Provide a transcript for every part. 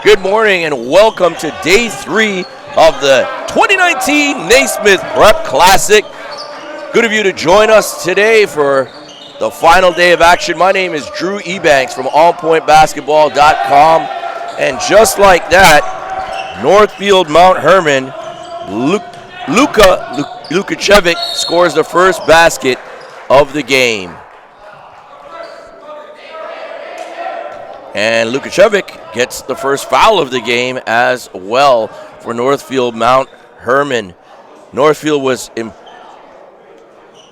Good morning and welcome to day 3 of the 2019 Naismith Prep Classic. Good of you to join us today for the final day of action. My name is Drew Ebanks from OnPointBasketball.com. And just like that, Northfield Mount Herman, Luka Lukacevic scores the first basket of the game. And Lukacevic gets the first foul of the game as well for Northfield Mount Herman. Northfield was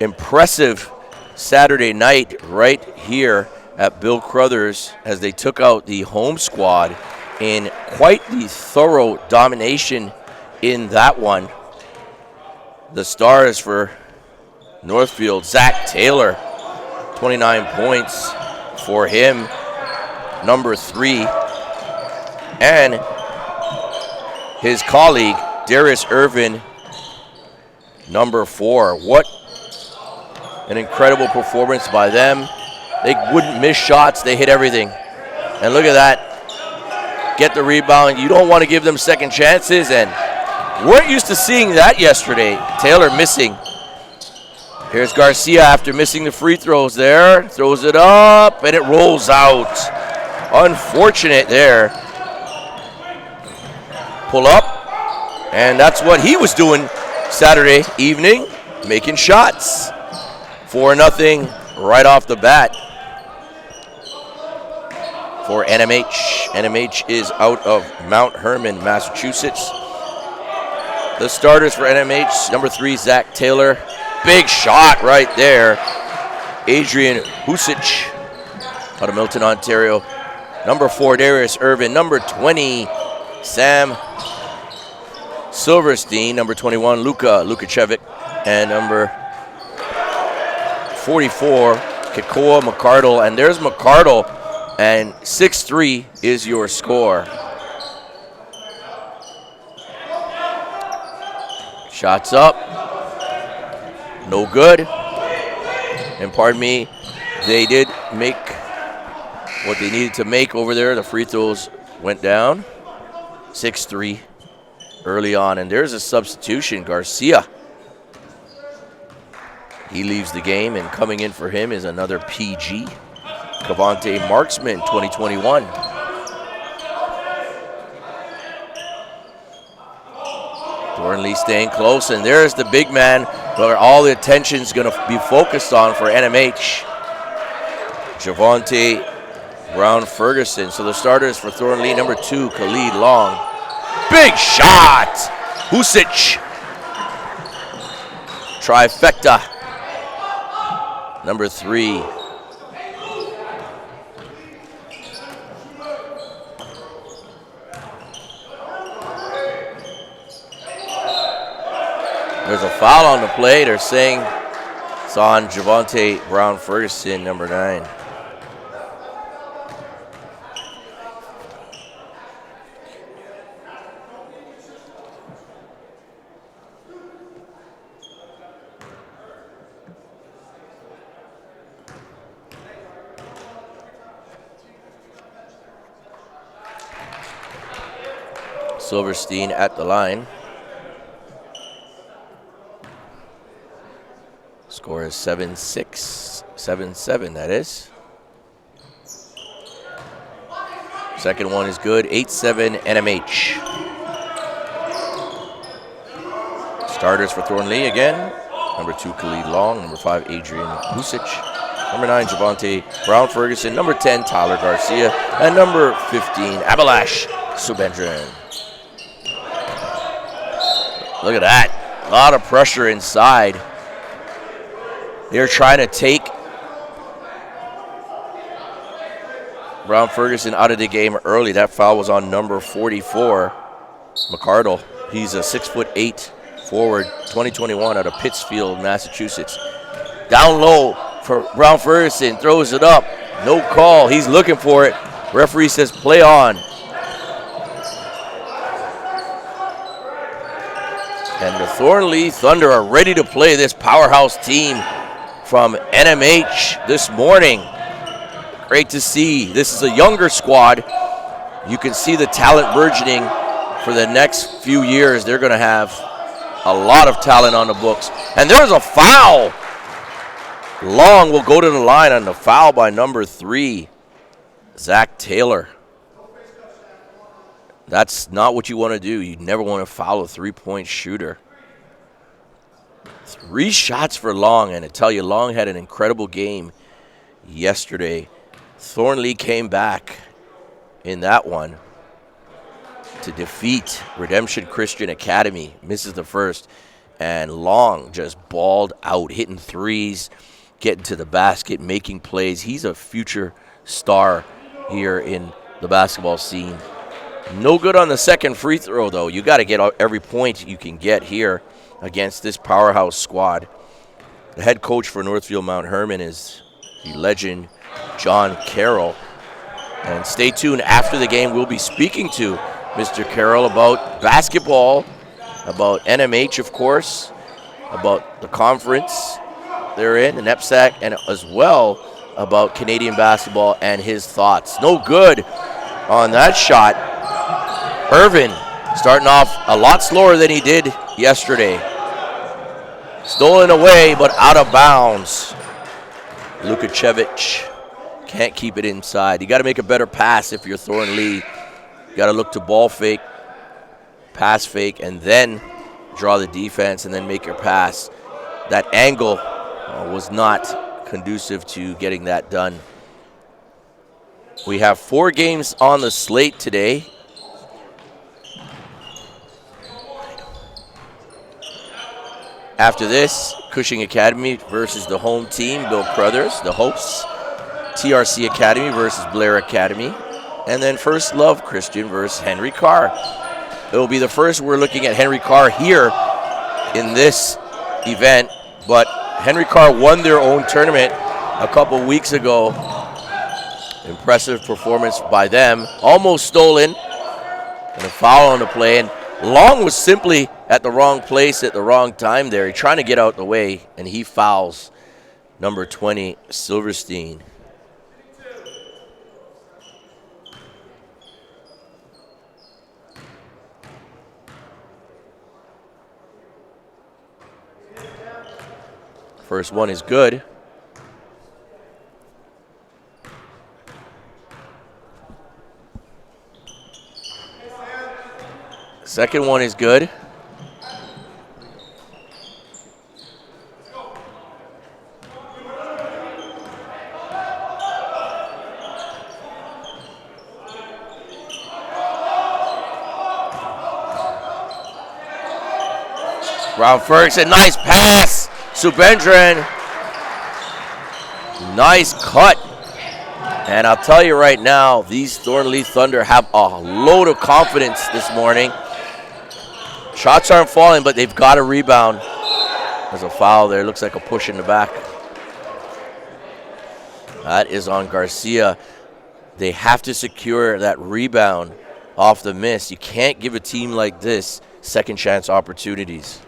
impressive Saturday night right here at Bill Crothers as they took out the home squad in quite the thorough domination in that one. The stars for Northfield, Zach Taylor, 29 points for him. Number 3, and his colleague Darius Irvin, number 4. What an incredible performance by them. They wouldn't miss shots, they hit everything. And look at that, get the rebound. You don't want to give them second chances, and weren't used to seeing that yesterday. Taylor missing. Here's Garcia after missing the free throws there, throws it up and it rolls out. Unfortunate there. Pull up, and that's what he was doing Saturday evening, making shots. 4-0 right off the bat for NMH. NMH is out of Mount Herman, Massachusetts. The starters for NMH, number 3, Zach Taylor. Big shot right there. Adrian Husic out of Milton, Ontario. Number 4, Darius Irvin. Number 20, Sam Silverstein. Number 21, Lukacevic. And number 44, Kekoa McCardle. And there's McCardle, and 6-3 is your score. Shots up. No good. And pardon me, they did make what they needed to make over there. The free throws went down. 6-3 early on. And there's a substitution, Garcia. He leaves the game, and coming in for him is another PG, Cavante Marksman, 2021. Thornlea staying close, and there's the big man where all the attention's going to be focused on for NMH. Javonte Brown-Ferguson. So the starters for Thornlea, number 2, Khalid Long. Big shot! Husic. Trifecta. Number 3. There's a foul on the play. They're saying it's on Javonte Brown-Ferguson, number 9. Silverstein at the line. Score is 7-6, 7-7 that is. Second one is good, 8-7 NMH. Starters for Thornlea again. Number 2, Khalid Long. Number 5, Adrian Husic. Number 9, Javonte Brown-Ferguson. Number 10, Tyler Garcia. And number 15, Abalash Subendran. Look at that. A lot of pressure inside. They're trying to take Brown-Ferguson out of the game early. That foul was on number 44, McCardle. He's a 6'8" forward, 2021 out of Pittsfield, Massachusetts. Down low for Brown-Ferguson, throws it up. No call. He's looking for it. Referee says play on. And the Thornlea Thunder are ready to play this powerhouse team from NMH this morning. Great to see. This is a younger squad. you can see the talent burgeoning for the next few years. They're going to have a lot of talent on the books. And there's a foul. Long will go to the line on the foul by number 3, Zach Taylor. That's not what you want to do. You never want to foul a three-point shooter. 3 shots for Long, and I tell you, Long had an incredible game yesterday. Thornlea came back in that one to defeat Redemption Christian Academy. Misses the first, and Long just balled out, hitting threes, getting to the basket, making plays. He's a future star here in the basketball scene. No good on the second free throw, though. You got to get every point you can get here against this powerhouse squad. The head coach for Northfield Mount Herman is the legend John Carroll. And stay tuned. After the game, we'll be speaking to Mr. Carroll about basketball, about NMH, of course, about the conference they're in, the NEPSAC, and as well about Canadian basketball and his thoughts. No good on that shot. Irvin starting off a lot slower than he did yesterday. Stolen away, but out of bounds. Lukacevic can't keep it inside. You got to make a better pass if you're Thornlea. You got to look to ball fake, pass fake, and then draw the defense and then make your pass. That angle was not conducive to getting that done. We have 4 games on the slate today. After this, Cushing Academy versus the home team, Bill Crothers, the hosts. TRC Academy versus Blair Academy. And then First Love Christian versus Henry Carr. It will be the first we're looking at Henry Carr here in this event. But Henry Carr won their own tournament a couple weeks ago. Impressive performance by them. Almost stolen. And a foul on the play. And Long was simply at the wrong place at the wrong time there. He's trying to get out the way, and he fouls number 20, Silverstein. First one is good. Second one is good. Brown Ferguson, nice pass. Subendran, nice cut. And I'll tell you right now, these Thornlea Thunder have a load of confidence this morning. Shots aren't falling, but they've got a rebound. There's a foul there. Looks like a push in the back. That is on Garcia. They have to secure that rebound off the miss. You can't give a team like this second chance opportunities.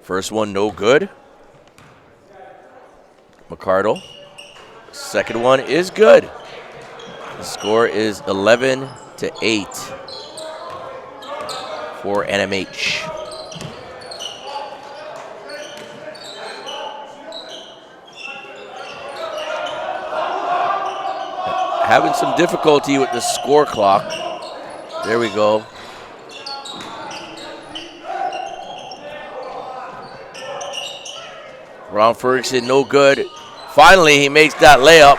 First one, no good. McCardle. Second one is good. The score is 11-8 for NMH. Having some difficulty with the score clock. There we go. Brown Ferguson, no good. Finally, he makes that layup.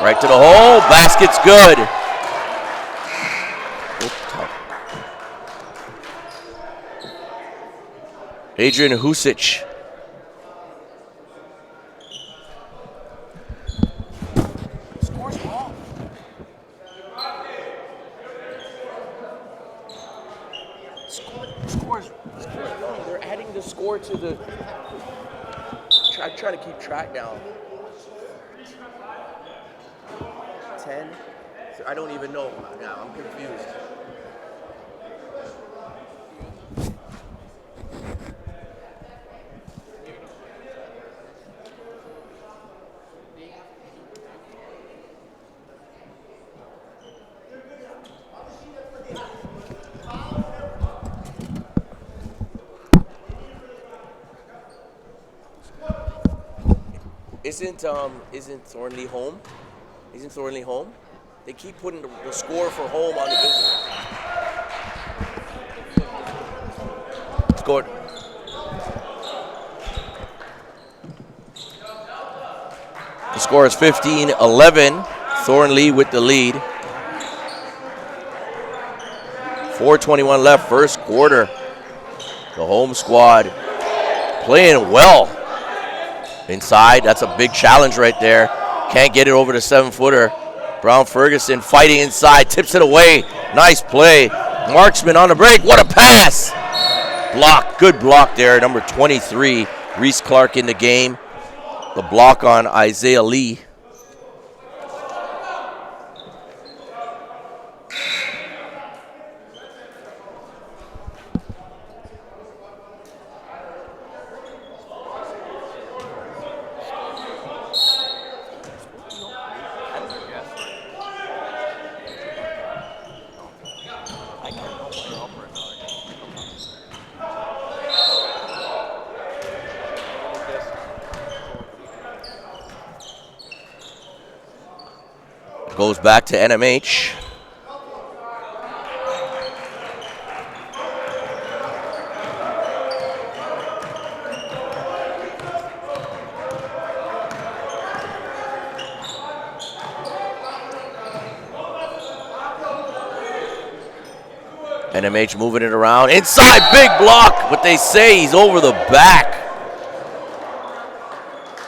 Right to the hole. Basket's good. Adrian Husic. Scores. No, they're adding the score to the. I'm trying to keep track now. 10. I don't even know now. I'm confused. Isn't Thornlea home? Isn't Thornlea home? They keep putting the score for home on the visitor. Scored. The score is 15-11. Thornlea with the lead. 4:21 left, first quarter. The home squad playing well. Inside, that's a big challenge right there. Can't get it over the 7-footer. Brown Ferguson fighting inside, tips it away. Nice play. Marksman on the break. What a pass! Block, good block there. Number 23, Reese Clark in the game. The block on Isaiah Lee. Goes back to NMH. NMH moving it around. Inside, big block, but they say he's over the back.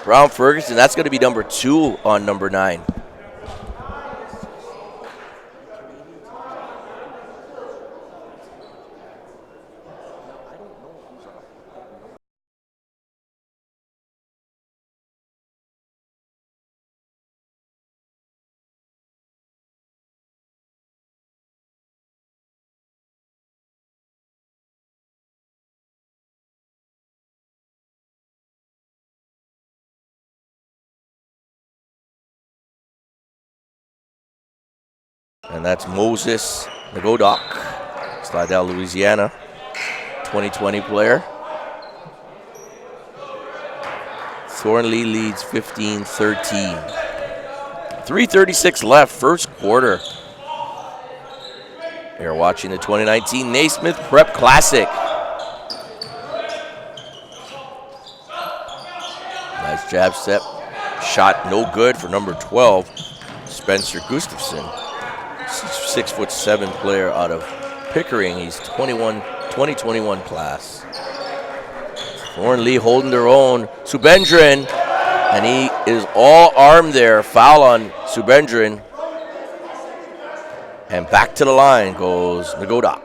Brown Ferguson, that's going to be number 2 on number 9. And that's Moses Nagodok, Slidell, Louisiana, 2020 player. Thornlea leads 15-13. 3:36 left, first quarter. You're watching the 2019 Naismith Prep Classic. Nice jab step. Shot no good for number 12, Spencer Gustafson. 6'7" player out of Pickering. He's 2021 class. Thornlea holding their own. Subendran, and he is all armed there. Foul on Subendran. And back to the line goes Nagodok.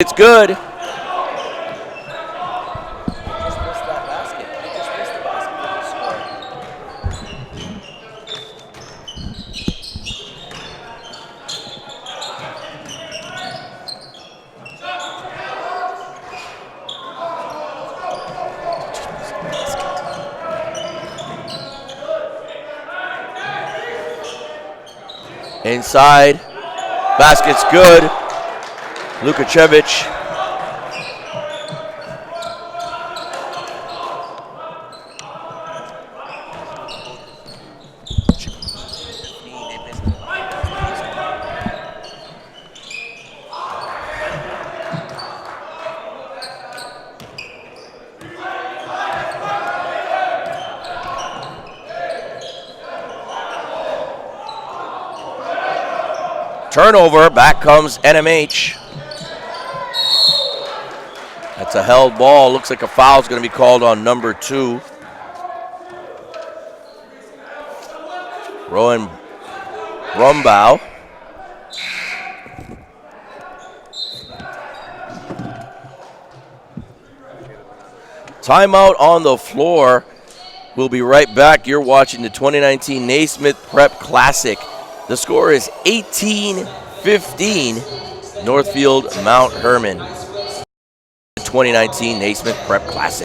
It's good. Inside, basket's good. Lukacevic. Turnover, back comes NMH. That's a held ball. Looks like a foul is going to be called on number 2. Rowan Brumbaugh. Timeout on the floor. We'll be right back. You're watching the 2019 Naismith Prep Classic. The score is 18-15, Northfield Mount Herman. 2019 Naismith Prep Classic.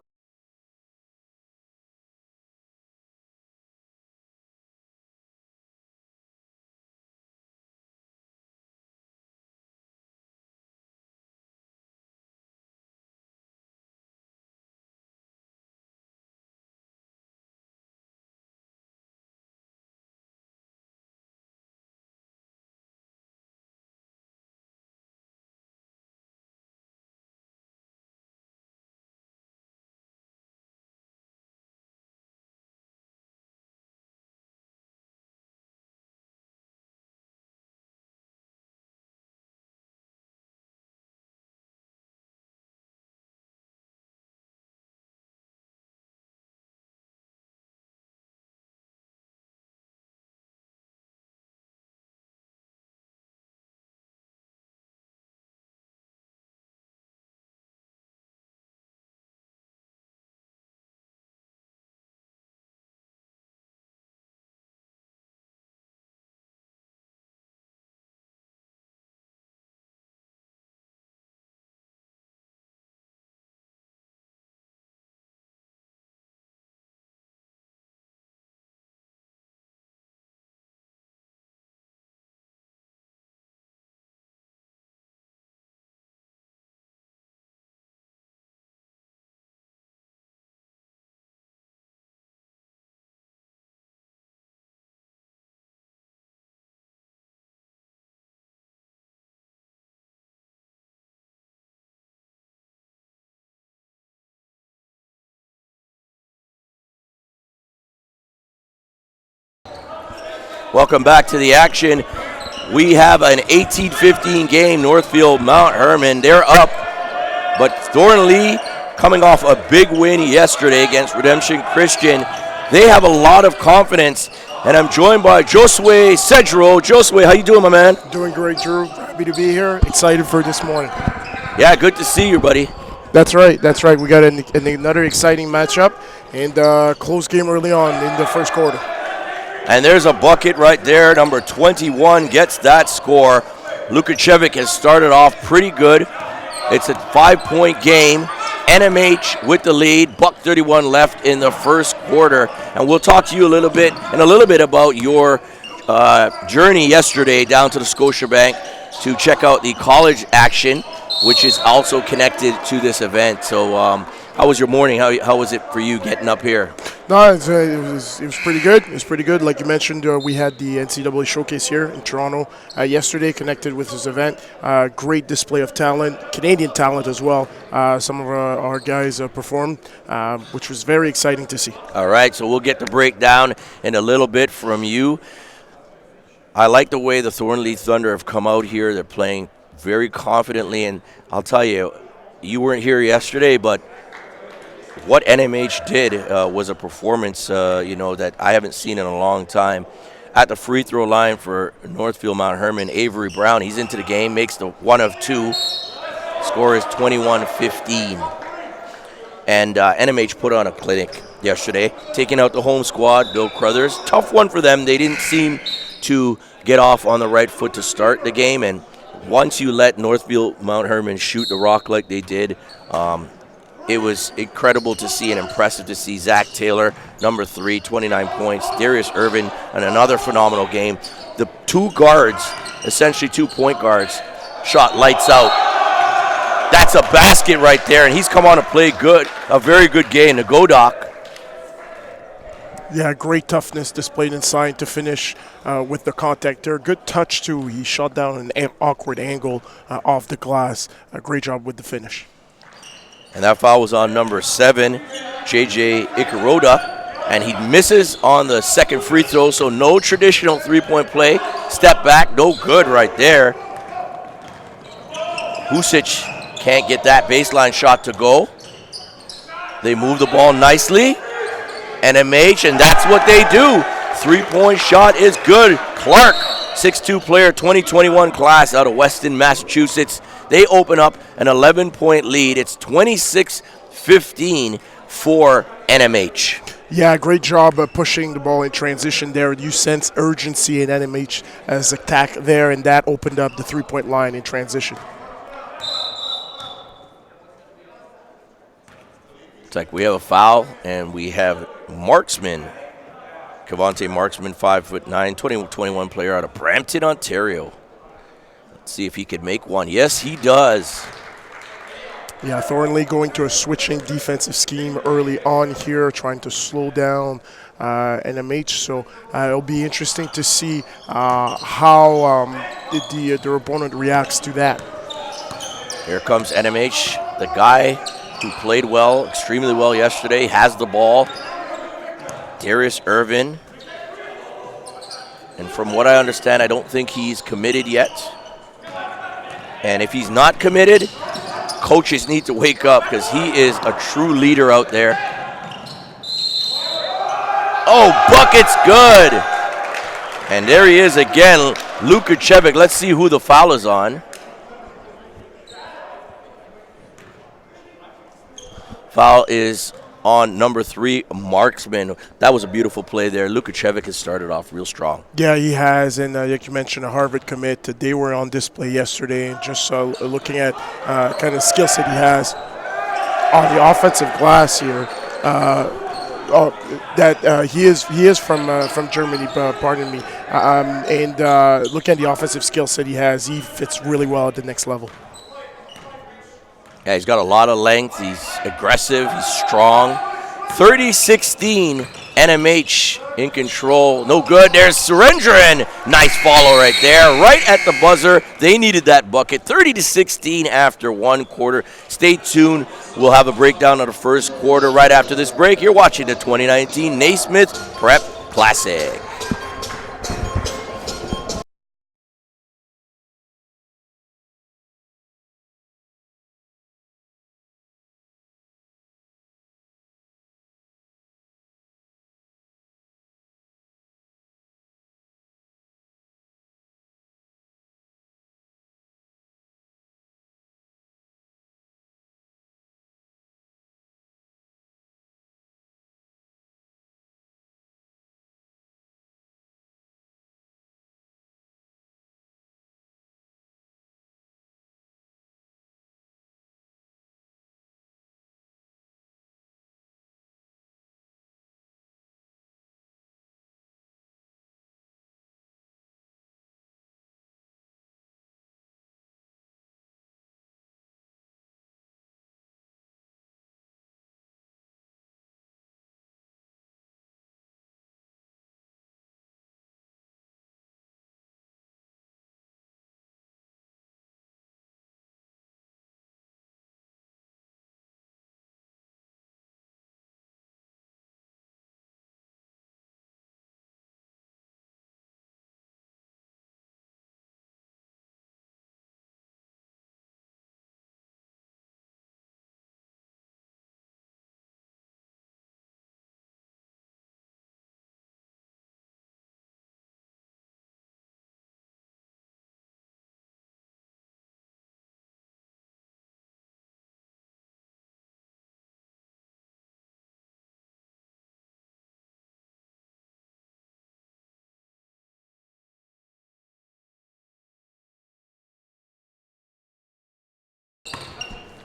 Welcome back to the action. We have an 18-15 game, Northfield Mount Herman. They're up, but Thornlea, coming off a big win yesterday against Redemption Christian, they have a lot of confidence, and I'm joined by Josue Cedro. Josue, how you doing, my man? Doing great, Drew. Happy to be here. Excited for this morning. Yeah, good to see you, buddy. That's right. We got another exciting matchup and close game early on in the first quarter. And there's a bucket right there. Number 21 gets that score. Lukachevic has started off pretty good. It's a 5-point game. NMH with the lead. $1:31 left in the first quarter. And we'll talk to you a little bit about your journey yesterday down to the Scotiabank to check out the college action, which is also connected to this event. So how was your morning? How was it for you getting up here? No, it was pretty good. It was pretty good. Like you mentioned, we had the NCAA showcase here in Toronto yesterday, connected with this event. Great display of talent, Canadian talent as well. Some of our guys performed, which was very exciting to see. All right, so we'll get the breakdown in a little bit from you. I like the way the Thornlea Thunder have come out here. They're playing very confidently, and I'll tell you, you weren't here yesterday, but what NMH did was a performance, that I haven't seen in a long time. At the free throw line for Northfield Mount Herman, Avery Brown, he's into the game, makes the 1 of 2. Score is 21-15. And NMH put on a clinic yesterday, taking out the home squad, Bill Crothers. Tough one for them. They didn't seem to get off on the right foot to start the game, and once you let Northfield Mount Herman shoot the rock like they did, it was incredible to see and impressive to see. Zach Taylor, number 3, 29 points. Darius Irvin, and another phenomenal game. The two guards, essentially 2-point guards, shot lights out. That's a basket right there, and he's come on to play good, a very good game. The Godoc. Yeah, great toughness displayed inside to finish with the contact there. Good touch, too. He shot down an awkward angle off the glass. A great job with the finish. And that foul was on number 7, J.J. Ikaroda. and he misses on the second free throw, so no traditional three-point play. Step back, no good right there. Husic can't get that baseline shot to go. They move the ball nicely. NMH, and that's what they do. Three-point shot is good. Clark, 6'2 player, 2021 class out of Weston, Massachusetts. They open up an 11-point lead. It's 26-15 for NMH. Yeah, great job of pushing the ball in transition there. You sense urgency in NMH as attack there, and that opened up the three-point line in transition. It's like we have a foul, and we have Marksman. Cavante Marksman, 5'9", 2021 player out of Brampton, Ontario. Let's see if he could make one. Yes, he does. Yeah, Thornlea going to a switching defensive scheme early on here, trying to slow down NMH. So it'll be interesting to see how the opponent reacts to that. Here comes NMH, the guy who played well, extremely well yesterday, has the ball. Darius Irvin. And from what I understand, I don't think he's committed yet. And if he's not committed, coaches need to wake up because he is a true leader out there. Oh, bucket's good. And there he is again, Lukachevic. Let's see who the foul is on. Foul is on number 3, Marksman. That was a beautiful play there. Lukachevic has started off real strong. Yeah, he has. And like you mentioned, a Harvard commit. They were on display yesterday. And just looking at kind of skill set he has on the offensive glass here. He is from Germany, pardon me. And looking at the offensive skill set he has, he fits really well at the next level. Yeah, he's got a lot of length. He's aggressive. He's strong. 30-16, NMH in control. No good. There's Surendran. Nice follow right there. Right at the buzzer. They needed that bucket. 30-16 after one quarter. Stay tuned. We'll have a breakdown of the first quarter right after this break. You're watching the 2019 Naismith Prep Classic.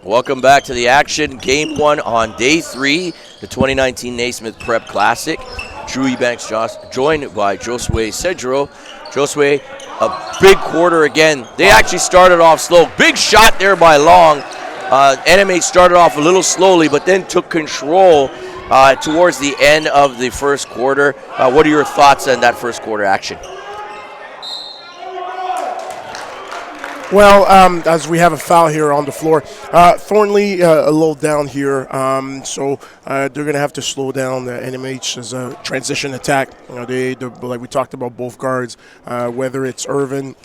Welcome back to the action. Game 1 on day 3, the 2019 Naismith Prep Classic. Drew Ebanks joined by Josue Cedro. Josue, a big quarter again. They actually started off slow. Big shot there by Long. NMH started off a little slowly, but then took control towards the end of the first quarter. What are your thoughts on that first quarter action? Well, as we have a foul here on the floor, Thornlea a little down here, so they're going to have to slow down the NMH as a transition attack. Like we talked about, both guards, whether it's Irvin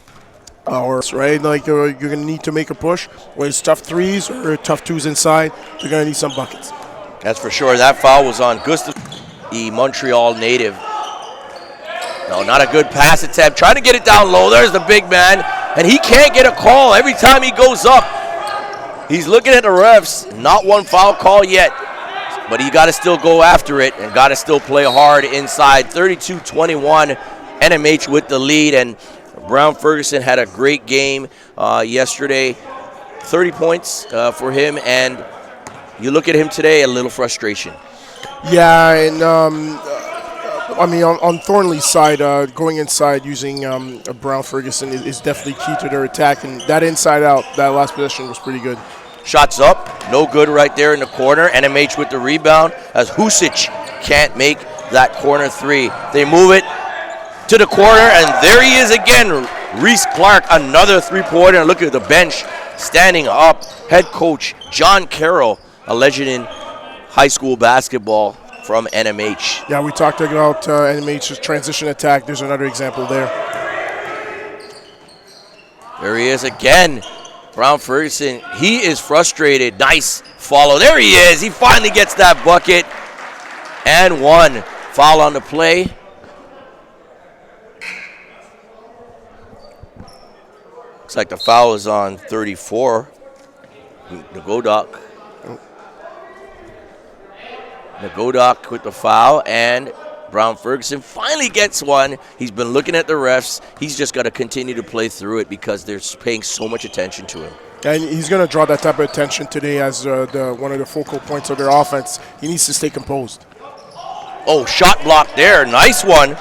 or right, like you're going to need to make a push. Whether it's tough threes or tough twos inside, you're going to need some buckets. That's for sure. That foul was on Gustav, the Montreal native. No, not a good pass attempt. Trying to get it down low. There's the big man. And he can't get a call every time he goes up. He's looking at the refs. Not one foul call yet. But he got to still go after it and got to still play hard inside. 32-21, NMH with the lead. And Brown Ferguson had a great game yesterday. 30 points for him. And you look at him today, a little frustration. Yeah, and I mean, on Thornley's side, going inside using Brown Ferguson is definitely key to their attack. And that inside out, that last possession was pretty good. Shots up, no good right there in the corner. NMH with the rebound as Husic can't make that corner three. They move it to the corner, and there he is again. Reese Clark, another three-pointer. Look at the bench standing up. Head coach John Carroll, a legend in high school basketball from NMH. Yeah, we talked about NMH's transition attack. There's another example there. There he is again. Brown Ferguson, he is frustrated. Nice follow. There he is. He finally gets that bucket. And one. Foul on the play. Looks like the foul is on 34. Nagodok. Nagodok with the foul, and Brown Ferguson finally gets one. He's been looking at the refs. He's just got to continue to play through it because they're paying so much attention to him. And he's going to draw that type of attention today as one of the focal points of their offense. He needs to stay composed. Oh, shot block there. Nice one.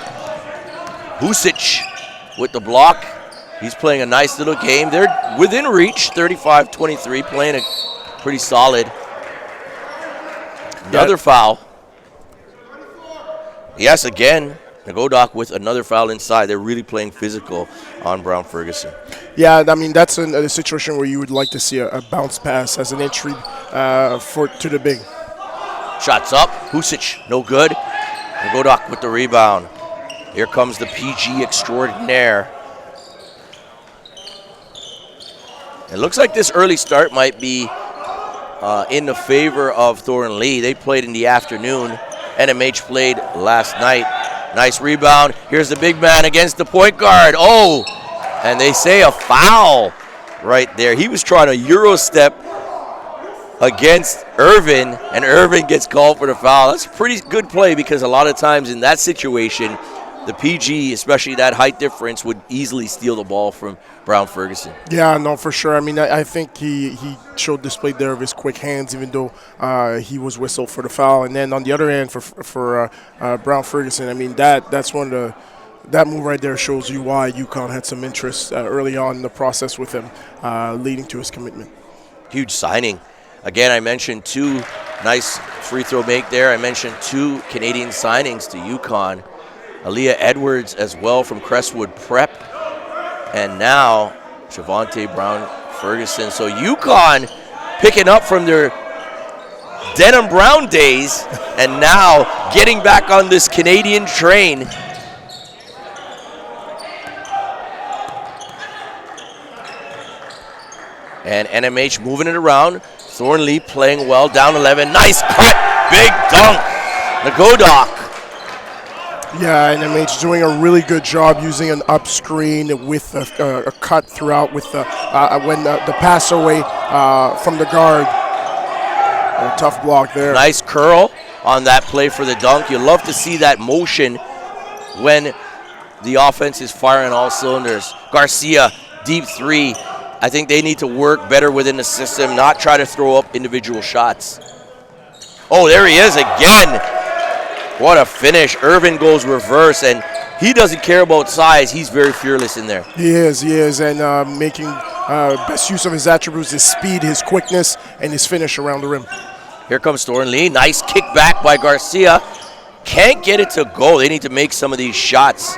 Husic with the block. He's playing a nice little game. They're within reach, 35-23, playing it pretty solid. Another foul. Yes, again, Nagodok with another foul inside. They're really playing physical on Brown Ferguson. Yeah, I mean, that's a situation where you would like to see a bounce pass as an entry to the big. Shots up. Husic, no good. Nagodok with the rebound. Here comes the PG extraordinaire. It looks like this early start might be in the favor of Thornlea. They played in the afternoon. NMH played last night. Nice rebound. Here's the big man against the point guard. Oh, and they say a foul right there. He was trying to Euro step against Irvin, and Irvin gets called for the foul. That's a pretty good play because a lot of times in that situation, the PG, especially that height difference, would easily steal the ball from Brown Ferguson. Yeah, no, for sure. I mean, I think he showed display there of his quick hands, even though he was whistled for the foul. And then on the other end for Brown Ferguson, I mean, that's one of that move right there shows you why UConn had some interest early on in the process with him, leading to his commitment. Huge signing. Again, I mentioned two nice free throw make there. I mentioned two Canadian signings to UConn. Aaliyah Edwards as well from Crestwood Prep. And now Javonte Brown Ferguson. So UConn picking up from their Denham Brown days and now getting back on this Canadian train. And NMH moving it around. Thornlea playing well, down 11. Nice cut, big dunk. Nagodok. Yeah, NMH doing a really good job using an up screen with a cut throughout with the pass away from the guard. A tough block there. Nice curl on that play for the dunk. You love to see that motion when the offense is firing all cylinders. Garcia, deep three. I think they need to work better within the system, not try to throw up individual shots. Oh, there he is again. What a finish. Irvin goes reverse, and he doesn't care about size. He's very fearless in there. He is, and making best use of his attributes, his speed, his quickness, and his finish around the rim. Here comes Thornlea. Nice kick back by Garcia. Can't get it to go. They need to make some of these shots.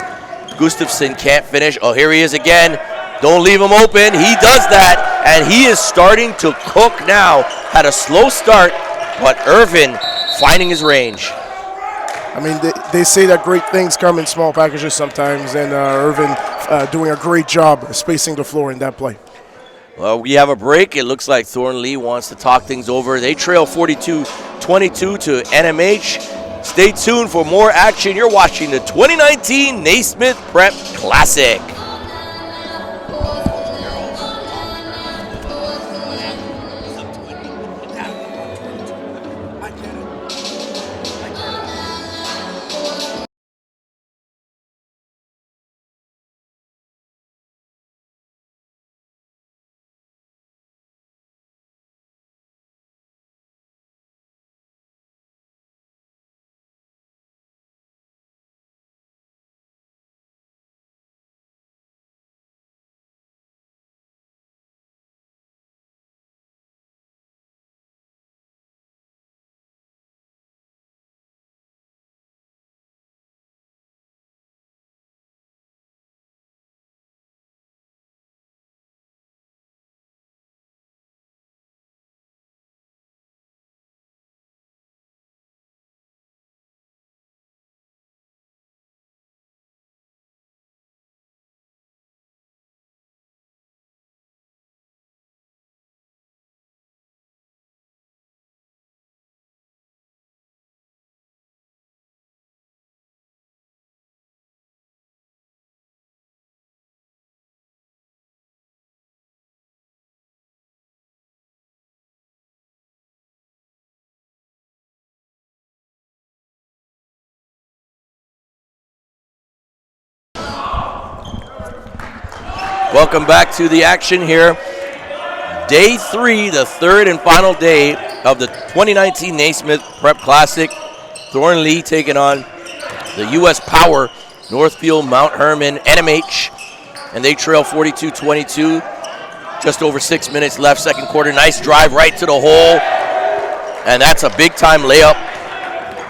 Gustafson can't finish. Oh, here he is again. Don't leave him open. He does that, and he is starting to cook now. Had a slow start, but Irvin finding his range. I mean, they say that great things come in small packages sometimes, and Irvin doing a great job spacing the floor in that play. Well, we have a break. It looks like Thornlea wants to talk things over. They trail 42-22 to NMH. Stay tuned for more action. You're watching the 2019 Naismith Prep Classic. Welcome back to the action here. Day 3, the third and final day of the 2019 Naismith Prep Classic. Thornlea taking on the U.S. Power, Northfield Mount Herman, NMH, and they trail 42-22. Just over 6 minutes left, second quarter. Nice drive right to the hole, and that's a big-time layup.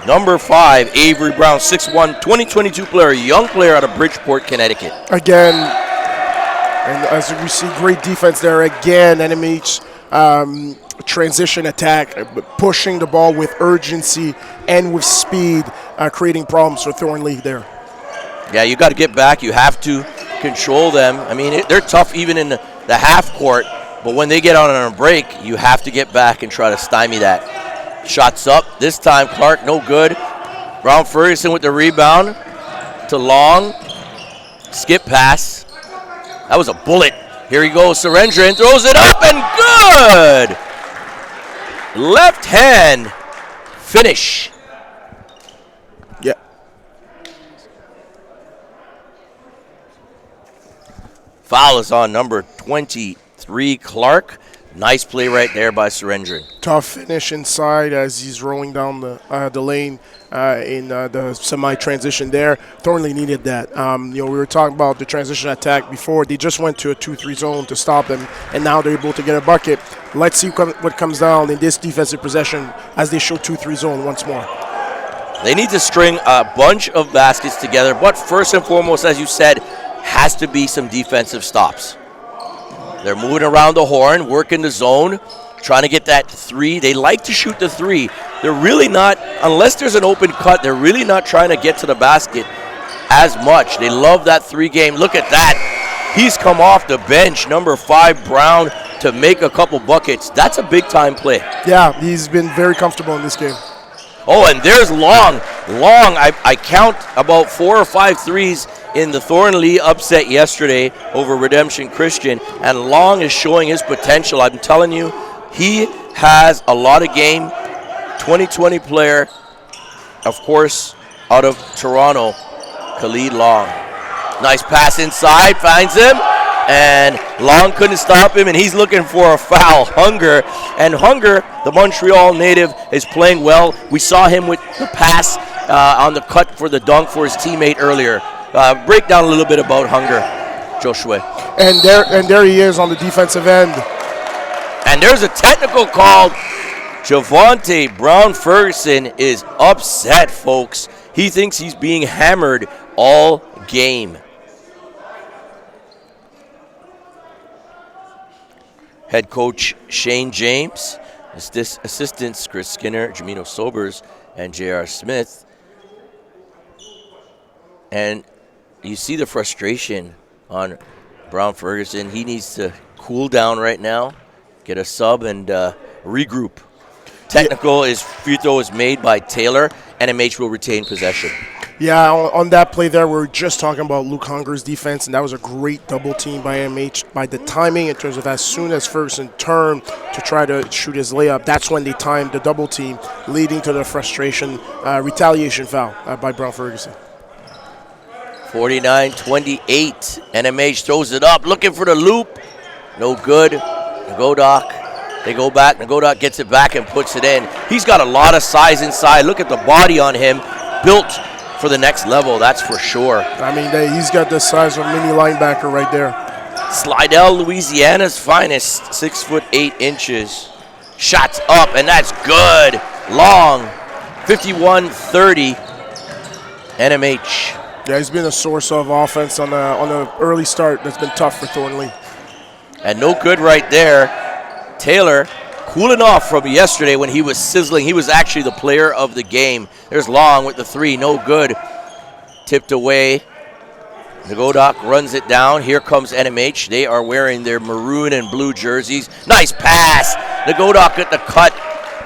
Number 5, Avery Brown, 6'1", 2022 player, young player out of Bridgeport, Connecticut. Again, and as we see, great defense there. Again, NMH transition attack, pushing the ball with urgency and with speed, creating problems for Thornlea there. Yeah, you got to get back. You have to control them. I mean, they're tough even in the half court, but when they get on a break, you have to get back and try to stymie that. Shots up. This time, Clark, no good. Brown Ferguson with the rebound to Long. Skip pass. That was a bullet. Here he goes, Surrendran throws it up and good! Left hand finish. Yeah. Foul is on number 23, Clark. Nice play right there by Surrendran. Tough finish inside as he's rolling down the lane in the semi-transition there. Thornlea needed that. We were talking about the transition attack before. They just went to a 2-3 zone to stop them, and now they're able to get a bucket. Let's see what comes down in this defensive possession as they show 2-3 zone once more. They need to string a bunch of baskets together, but first and foremost, as you said, has to be some defensive stops. They're moving around the horn, working the zone, trying to get that 3. They like to shoot the 3. They're really not, unless there's an open cut, they're really not trying to get to the basket as much. They love that 3 game. Look at that. He's come off the bench, number 5, Brown, to make a couple buckets. That's a big-time play. Yeah, he's been very comfortable in this game. Oh, and there's Long. Long, I count about 4 or 5 threes in the Thornlea upset yesterday over Redemption Christian, and Long is showing his potential. I'm telling you, he has a lot of game. 2020 player, of course, out of Toronto, Khalid Long. Nice pass inside, finds him, and Long couldn't stop him, and he's looking for a foul. Hunger, the Montreal native, is playing well. We saw him with the pass on the cut for the dunk for his teammate earlier. Break down a little bit about Hunger, Joshua. And there he is on the defensive end. And there's a technical called. Javonte Brown-Ferguson is upset, folks. He thinks he's being hammered all game. head coach Shane James, assistants Chris Skinner, Jamino Sobers, and J.R. Smith. And you see the frustration on Brown Ferguson. He needs to cool down right now, get a sub, and regroup. Technical free throw is made by Taylor. NMH will retain possession. Yeah, on that play there, we were just talking about Luke Hunger's defense, and that was a great double team by NMH. By the timing, in terms of as soon as Ferguson turned to try to shoot his layup, that's when they timed the double team, leading to the frustration, retaliation foul by Brown Ferguson. 49-28. NMH throws it up, looking for the loop. No good. Nagodak. They go back. Nagodak gets it back and puts it in. He's got a lot of size inside. Look at the body on him. Built for the next level, that's for sure. I mean, he's got the size of a mini linebacker right there. Slidell, Louisiana's finest, 6'8". Shots up, and that's good. Long, 51-30. NMH. Yeah, he's been a source of offense on the early start. That's been tough for Thornlea. And no good right there. Taylor cooling off from yesterday when he was sizzling. He was actually the player of the game. There's Long with the three, no good. Tipped away. Nagodak runs it down. Here comes NMH. They are wearing their maroon and blue jerseys. Nice pass. Nagodak at the cut.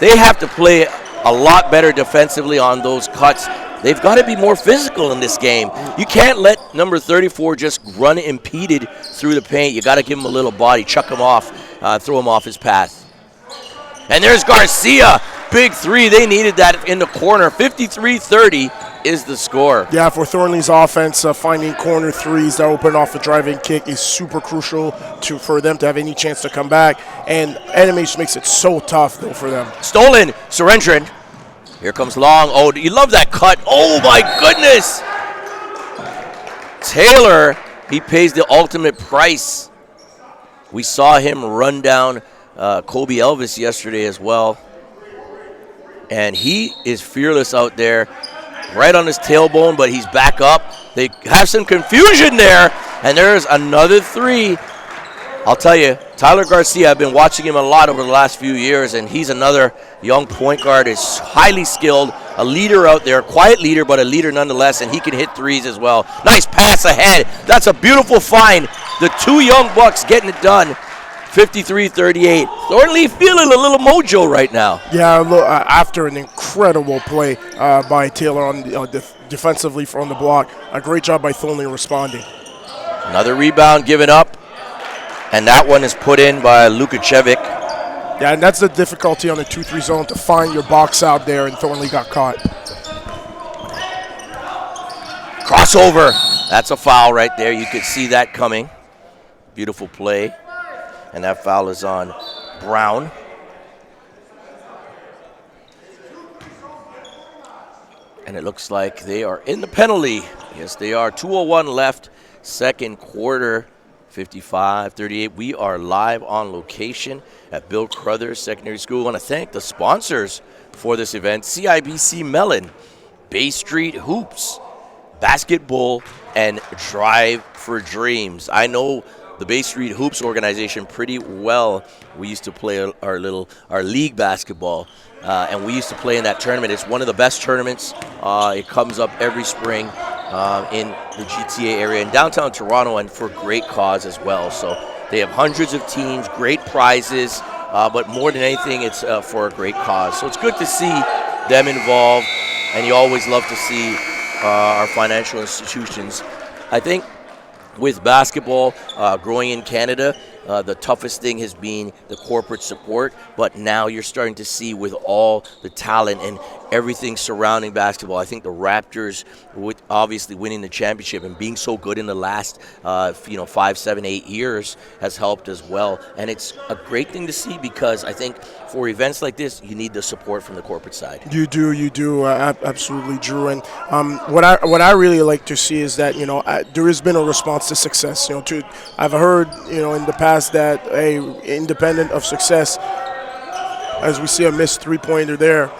They have to play a lot better defensively on those cuts. They've got to be more physical in this game. You can't let number 34 just run impeded through the paint. You got to give him a little body, chuck him off, throw him off his path. And there's Garcia. Big three. They needed that in the corner. 53-30 is the score. Yeah, for Thornlea's offense, finding corner threes that open off a driving kick is super crucial for them to have any chance to come back. And NMH makes it so tough, though, for them. Stolen. Surrendran. Here comes Long. Oh, you love that cut. Oh, my goodness. Taylor, he pays the ultimate price. We saw him run down Kobe Elvis yesterday as well. And he is fearless out there, right on his tailbone, but he's back up. They have some confusion there, and there's another three. I'll tell you, Tyler Garcia, I've been watching him a lot over the last few years, and he's another young point guard, is highly skilled, a leader out there, quiet leader, but a leader nonetheless, and he can hit threes as well. Nice pass ahead. That's a beautiful find. The two young bucks getting it done. 53-38. Thornlea feeling a little mojo right now. Yeah, after an incredible play by Taylor on defensively from the block, a great job by Thornlea responding. Another rebound given up, and that one is put in by Lukacevic. Yeah, and that's the difficulty on the 2-3 zone, to find your box out there, and Thornlea got caught. Crossover. That's a foul right there. You could see that coming. Beautiful play. And that foul is on Brown. And it looks like they are in the penalty. Yes, they are. 2:01 left, second quarter, 55-38. We are live on location at Bill Crothers Secondary School. I want to thank the sponsors for this event: CIBC Mellon, Bay Street Hoops, Basketball, and Drive for Dreams. I know the Bay Street Hoops organization pretty well. We used to play our league basketball, and we used to play in that tournament. It's one of the best tournaments. It comes up every spring in the GTA area in downtown Toronto, and for great cause as well. So they have hundreds of teams, great prizes, but more than anything, it's for a great cause. So it's good to see them involved, and you always love to see our financial institutions. I think with basketball growing in Canada, the toughest thing has been the corporate support, but now you're starting to see with all the talent and everything surrounding basketball. I think the Raptors, with obviously winning the championship and being so good in the last 5, 7, 8 years, has helped as well. And it's a great thing to see, because I think for events like this, you need the support from the corporate side. You do, absolutely, Drew. And what I really like to see is that there has been a response to success. I've heard in the past that independent of success, as we see a missed three-pointer there,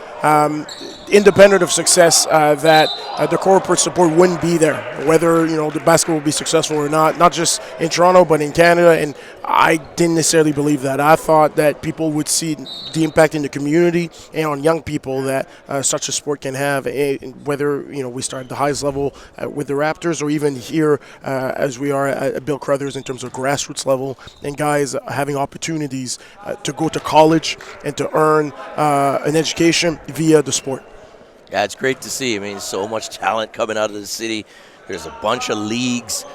independent of success, that the corporate support wouldn't be there, whether the basketball will be successful or not just in Toronto but in Canada. And I didn't necessarily believe that. I thought that people would see the impact in the community and on young people that such a sport can have, whether we start at the highest level with the Raptors, or even here as we are at Bill Crothers in terms of grassroots level, and guys having opportunities to go to college and to earn an education via the sport. Yeah, it's great to see. I mean, so much talent coming out of the city. There's a bunch of leagues,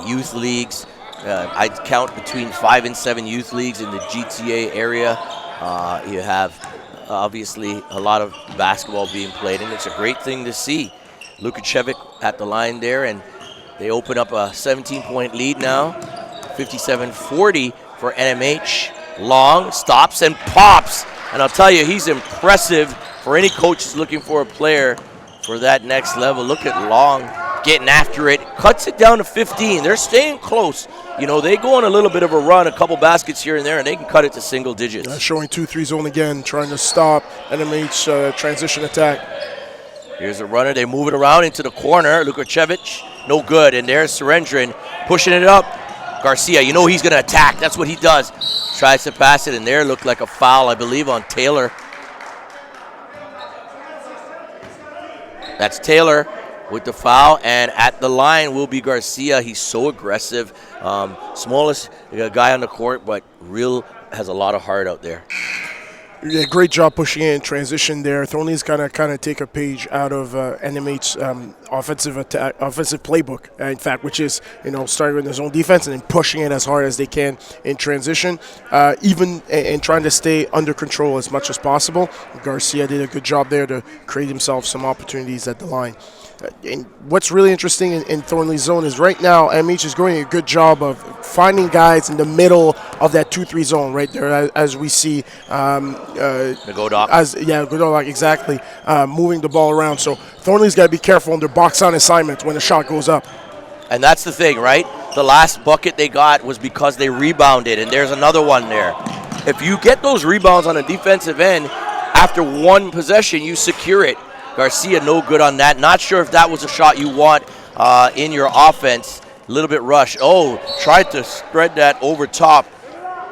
youth leagues. I'd count between 5 and 7 youth leagues in the GTA area. You have obviously a lot of basketball being played, and it's a great thing to see. Lukacevic at the line there, and they open up a 17-point lead now, 57-40 for NMH. Long stops and pops, and I'll tell you, he's impressive for any coach who's looking for a player for that next level. Look at Long getting after it, cuts it down to 15. They're staying close. They go on a little bit of a run, a couple baskets here and there, and they can cut it to single digits. Showing 2-3 zone again, trying to stop NMH transition attack. Here's a runner. They move it around into the corner. Lukacevic, no good. And there's Surendran pushing it up. Garcia, he's going to attack. That's what he does. Tries to pass it, and there looked like a foul, I believe, on Taylor. That's Taylor with the foul, and at the line will be Garcia. He's so aggressive. Smallest guy on the court, but has a lot of heart out there. Yeah, great job pushing in transition there. Thornlea's kind of take a page out of NMH's offensive playbook, in fact, which is starting with his own defense and then pushing it as hard as they can in transition, even and trying to stay under control as much as possible. Garcia did a good job there to create himself some opportunities at the line. And what's really interesting in Thornlea's zone is right now NMH is doing a good job of finding guys in the middle of that 2-3 zone right there, as we see Godok. Godok, exactly, moving the ball around. So Thornlea's got to be careful on their box on assignments when the shot goes up. And that's the thing, right? The last bucket they got was because they rebounded, and there's another one there. If you get those rebounds on a defensive end, after one possession, you secure it. Garcia, no good on that. Not sure if that was a shot you want in your offense. A little bit rushed. Oh, tried to spread that over top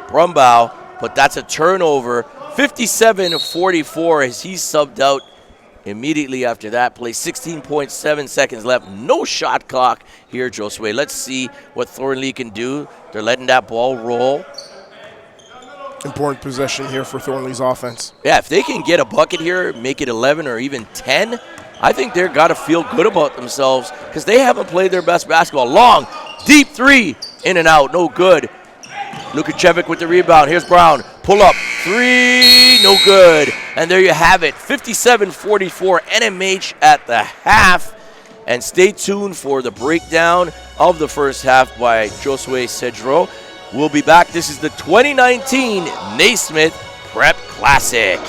Brumbaugh, but that's a turnover. 57-44 as he subbed out immediately after that play. 16.7 seconds left. No shot clock here, Josue. Let's see what Thornlea can do. They're letting that ball roll. Important possession here for Thornlea's offense. Yeah, if they can get a bucket here, make it 11 or even 10, I think they've got to feel good about themselves because they haven't played their best basketball. Long, deep three, in and out, no good. Lukacevic with the rebound. Here's Brown. Pull up. Three, no good. And there you have it. 57-44 NMH at the half. And stay tuned for the breakdown of the first half by Josue Cedro. We'll be back. This is the 2019 Naismith Prep Classic.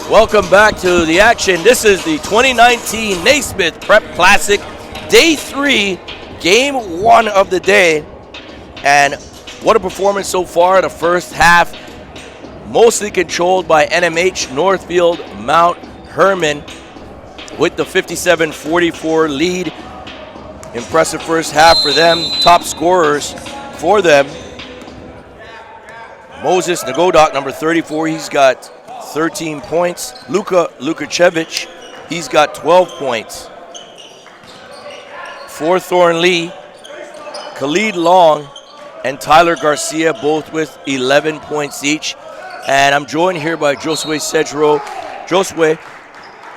Welcome back to the action. This is the 2019 Naismith Prep Classic, Day 3, Game 1 of the day. And what a performance so far in the first half. Mostly controlled by NMH Northfield Mount Herman with the 57-44 lead. Impressive first half for them. Top scorers for them. Moses Nagodok, number 34, he's got 13 points. Luka Lukacevic, he's got 12 points. For Thornlea, Khalid Long and Tyler Garcia, both with 11 points each. And I'm joined here by Josue Cedro. Josue,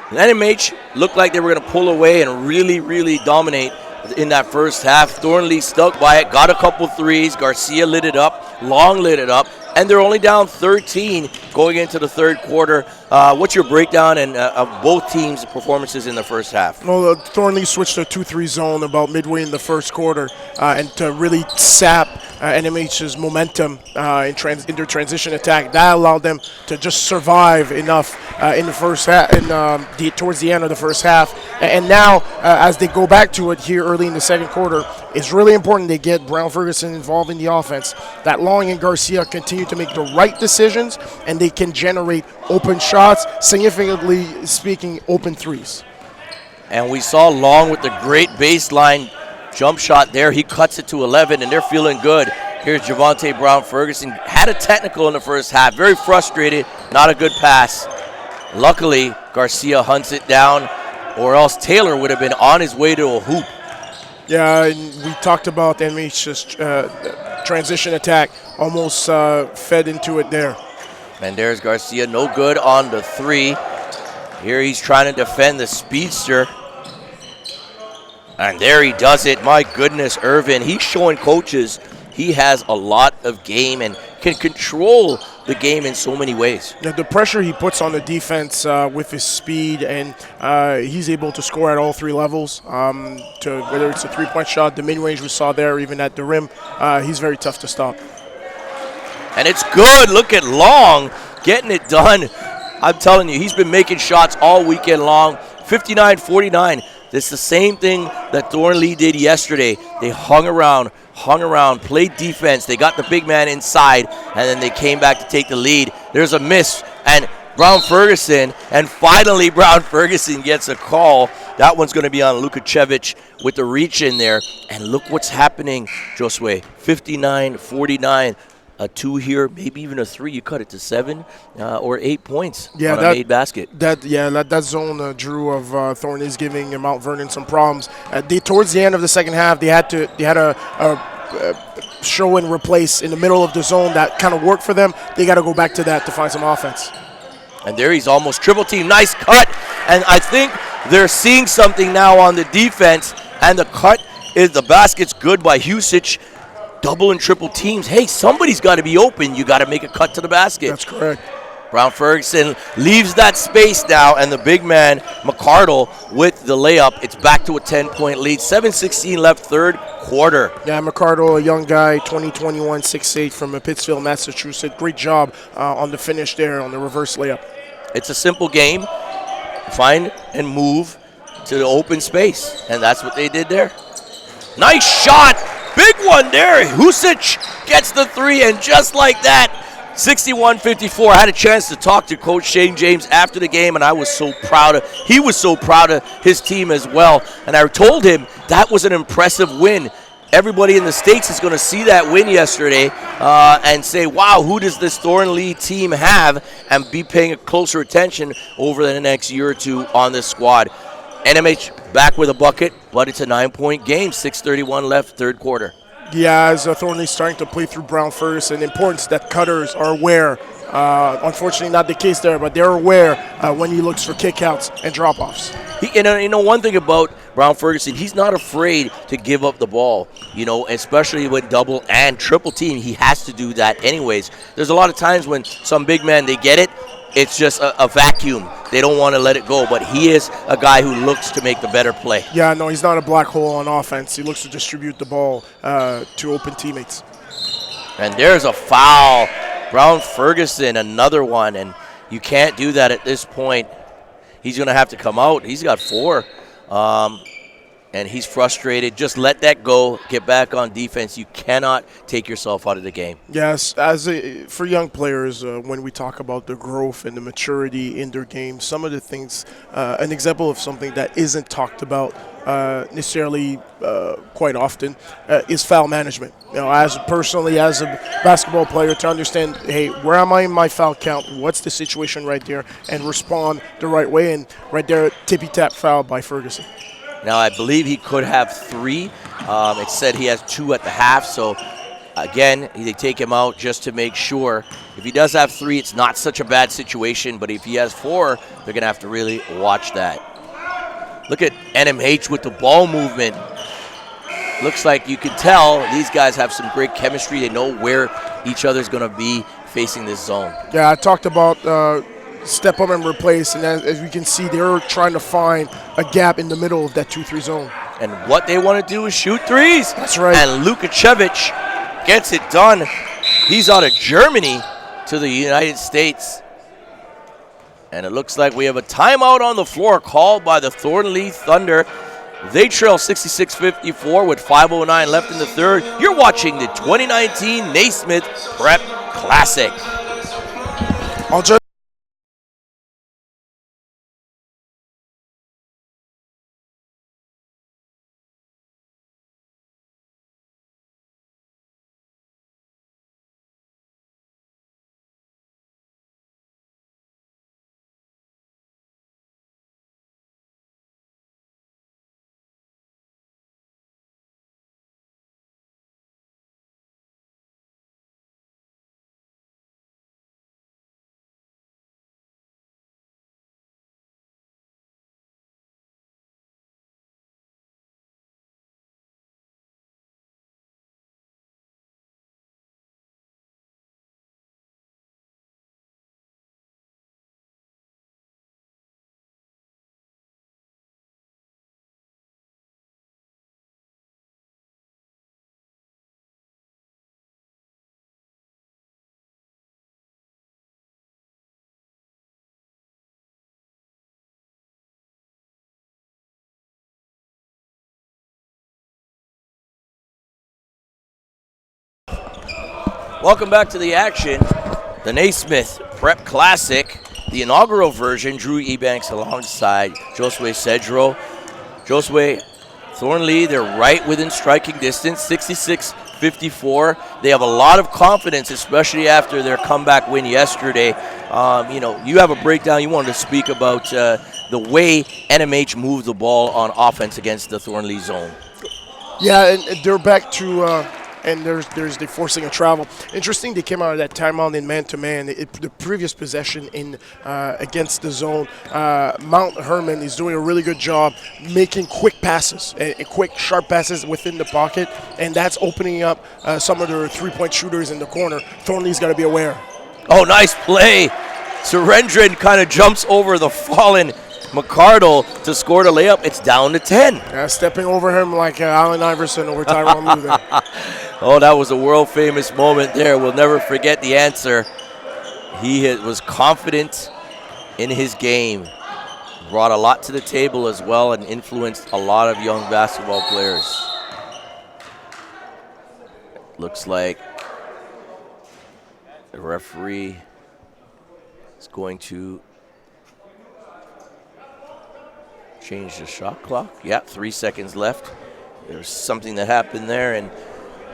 NMH looked like they were going to pull away and really dominate in that first half. Thornlea stuck by it, got a couple threes. Garcia lit it up, Long lit it up. And they're only down 13 going into the third quarter. What's your breakdown of both teams' performances in the first half? Well, Thornlea switched to a 2-3 zone about midway in the first quarter, and to really sap NMH's momentum in their transition attack. That allowed them to just survive enough in the first half, towards the end of the first half. And now, as they go back to it here early in the second quarter, it's really important they get Brown Ferguson involved in the offense. That Long and Garcia continue to make the right decisions, and they can generate open shots, significantly speaking, open threes. And we saw Long with the great baseline jump shot there. He cuts it to 11, and they're feeling good. Here's Javonte Brown Ferguson. Had a technical in the first half. Very frustrated. Not a good pass. Luckily, Garcia hunts it down, or else Taylor would have been on his way to a hoop. Yeah, and we talked about NMH's transition attack. Almost fed into it there. And there's Garcia, no good on the three. Here he's trying to defend the speedster. And there he does it. My goodness, Irvin. He's showing coaches he has a lot of game and can control the game in so many ways. Yeah, the pressure he puts on the defense with his speed, and he's able to score at all three levels. Whether it's a three-point shot, the mid-range we saw there, even at the rim, he's very tough to stop. And it's good. Look at Long getting it done. I'm telling you, he's been making shots all weekend long. 59-49. It's the same thing that Thornlea did yesterday. They hung around, played defense. They got the big man inside, and then they came back to take the lead. There's a miss, and Brown Ferguson gets a call. That one's going to be on Lukacevic with the reach in there. And look what's happening, Josue. 59-49. A 2 here, maybe even a 3. You cut it to 7 or 8 points on a made basket. That zone, Drew, of Thornlea is giving Mount Vernon some problems. Towards the end of the second half, they had a show and replace in the middle of the zone that kind of worked for them. They got to go back to that to find some offense. And there he's almost triple team. Nice cut. And I think they're seeing something now on the defense. And the basket's good by Husic. Double and triple teams. Hey, somebody's got to be open. You got to make a cut to the basket. That's correct. Brown Ferguson leaves that space now, and the big man, McCardle, with the layup. It's back to a 10-point lead. 7:16 left, third quarter. Yeah, McCardle, a young guy, 2021, 6'8", from Pittsfield, Massachusetts. Great job on the finish there on the reverse layup. It's a simple game. Find and move to the open space, and that's what they did there. Nice shot. Big one there. Husic gets the 3, and just like that, 61-54. I had a chance to talk to Coach Shane James after the game, and he was so proud of his team as well. And I told him that was an impressive win. Everybody in the States is going to see that win yesterday and say, wow, who does this Thornlea team have? And be paying closer attention over the next year or two on this squad. NMH back with a bucket, but it's a 9-point game. 6:31 left, third quarter. Yeah, as Thornlea's starting to play through Brown Ferguson, importance that cutters are aware. Unfortunately, not the case there, but they're aware when he looks for kickouts and drop-offs. One thing about Brown Ferguson, he's not afraid to give up the ball, especially with double and triple team. He has to do that anyways. There's a lot of times when some big men, they get it, it's just a vacuum. They don't want to let it go, but he is a guy who looks to make the better play. Yeah, no, he's not a black hole on offense. He looks to distribute the ball to open teammates. And there's a foul. Brown Ferguson, another one, and You can't do that at this point. He's going to have to come out. He's got 4. And he's frustrated. Just let that go. Get back on defense. You cannot take yourself out of the game. Yes, for young players, when we talk about the growth and the maturity in their game, some of the things, an example of something that isn't talked about necessarily quite often is foul management. As a basketball player, to understand, hey, where am I in my foul count? What's the situation right there? And respond the right way. And right there, tippy-tap foul by Ferguson. Now, I believe he could have 3. It said he has 2 at the half. So, again, they take him out just to make sure. If he does have 3, it's not such a bad situation. But if he has 4, they're going to have to really watch that. Look at NMH with the ball movement. Looks like you can tell these guys have some great chemistry. They know where each other's going to be facing this zone. Yeah, I talked about step up and replace, and as we can see, they're trying to find a gap in the middle of that 2-3 zone. And what they want to do is shoot threes. That's right. And Lukacevic gets it done. He's out of Germany to the United States. And it looks like we have a timeout on the floor called by the Thornlea Thunder. They trail 66-54 with 5:09 left in the third. You're watching the 2019 Naismith Prep Classic. Welcome back to the action. The Naismith Prep Classic, the inaugural version. Drew Ebanks alongside Josue Cedro. Josue, Thornlea, they're right within striking distance, 66-54. They have a lot of confidence, especially after their comeback win yesterday. You have a breakdown. You wanted to speak about the way NMH moved the ball on offense against the Thornlea zone. Yeah, and they're back to and there's the forcing a travel. Interesting, they came out of that timeout in man-to-man. The previous possession in against the zone, Mount Herman is doing a really good job making quick passes, quick, sharp passes within the pocket, and that's opening up some of their three-point shooters in the corner. Thornley's got to be aware. Oh, nice play. Surendran kind of jumps over the fallen McCardle to score the layup. It's down to 10. Stepping over him like Allen Iverson over Tyronn Lue there. Oh, that was a world-famous moment there. We'll never forget the answer. He was confident in his game. Brought a lot to the table as well and influenced a lot of young basketball players. Looks like the referee is going to change the shot clock. Yeah, 3 seconds left. There's something that happened there, and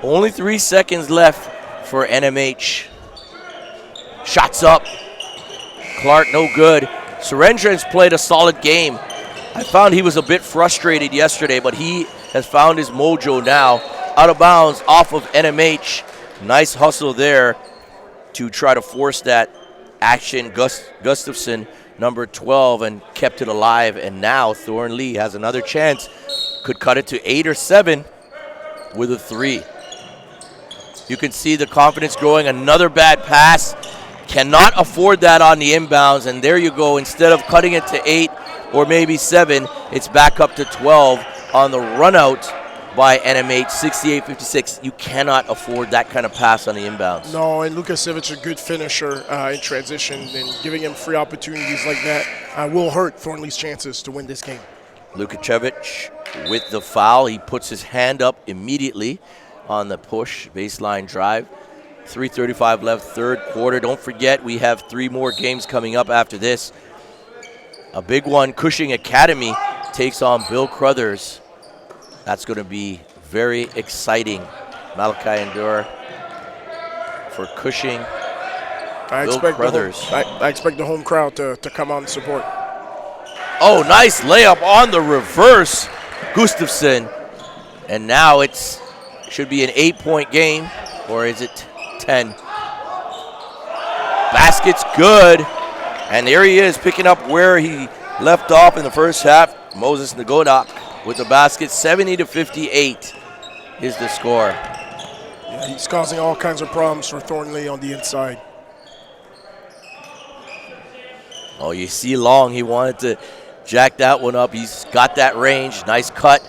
only 3 seconds left for NMH. Shots up. Clark, no good. Surendran's played a solid game. I found he was a bit frustrated yesterday, but he has found his mojo now. Out of bounds, off of NMH. Nice hustle there to try to force that action. Gustafson, number 12, and kept it alive. And now Thornlea has another chance. Could cut it to 8 or 7 with a 3. You can see the confidence growing. Another bad pass. Cannot afford that on the inbounds. And there you go. Instead of cutting it to 8 or maybe 7, it's back up to 12 on the run out by NMH, 68-56. You cannot afford that kind of pass on the inbounds. No, and Lukasevic, a good finisher in transition, and giving him free opportunities like that will hurt Thornlea's chances to win this game. Lukasevic with the foul. He puts his hand up immediately on the push, baseline drive. 3:35 left, third quarter. Don't forget, we have 3 more games coming up after this. A big one, Cushing Academy takes on Bill Crothers. That's going to be very exciting. Malachi Endure for Cushing. I expect the home crowd to come out and support. Oh, nice layup on the reverse, Gustafson. And now it should be an 8-point game, or is it 10? Basket's good. And there he is, picking up where he left off in the first half. Moses Ngodak with the basket. 70-58 is the score. Yeah, he's causing all kinds of problems for Thornlea on the inside. Oh, you see Long, he wanted to jack that one up. He's got that range. Nice cut.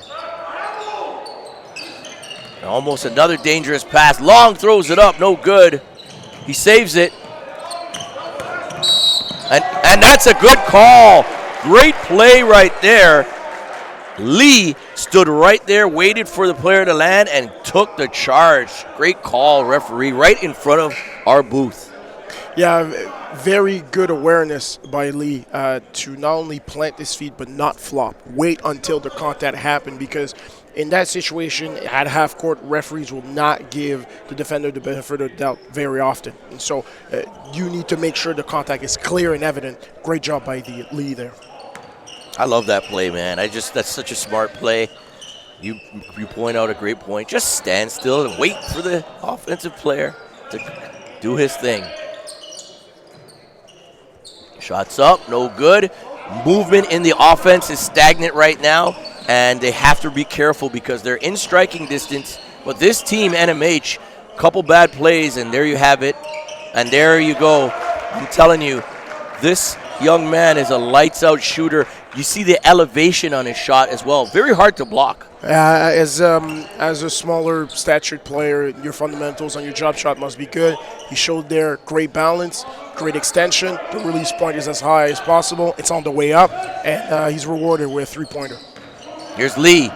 Almost another dangerous pass. Long throws it up, no good. He saves it. And that's a good call. Great play right there. Lee stood right there, waited for the player to land, and took the charge. Great call, referee, right in front of our booth. Yeah, very good awareness by Lee to not only plant his feet but not flop. Wait until the contact happened, because in that situation, at half court, referees will not give the defender the benefit of the doubt very often. And so you need to make sure the contact is clear and evident. Great job by the Lee there. I love that play, man. That's such a smart play. You point out a great point. Just stand still and wait for the offensive player to do his thing. Shots up, no good. Movement in the offense is stagnant right now, and they have to be careful because they're in striking distance. But this team, NMH, couple bad plays, and there you have it. And there you go. I'm telling you, this young man is a lights-out shooter. You see the elevation on his shot as well. Very hard to block. As a smaller statured player, your fundamentals on your jump shot must be good. He showed there great balance, great extension. The release point is as high as possible. It's on the way up, and he's rewarded with a three-pointer. Here's Lee.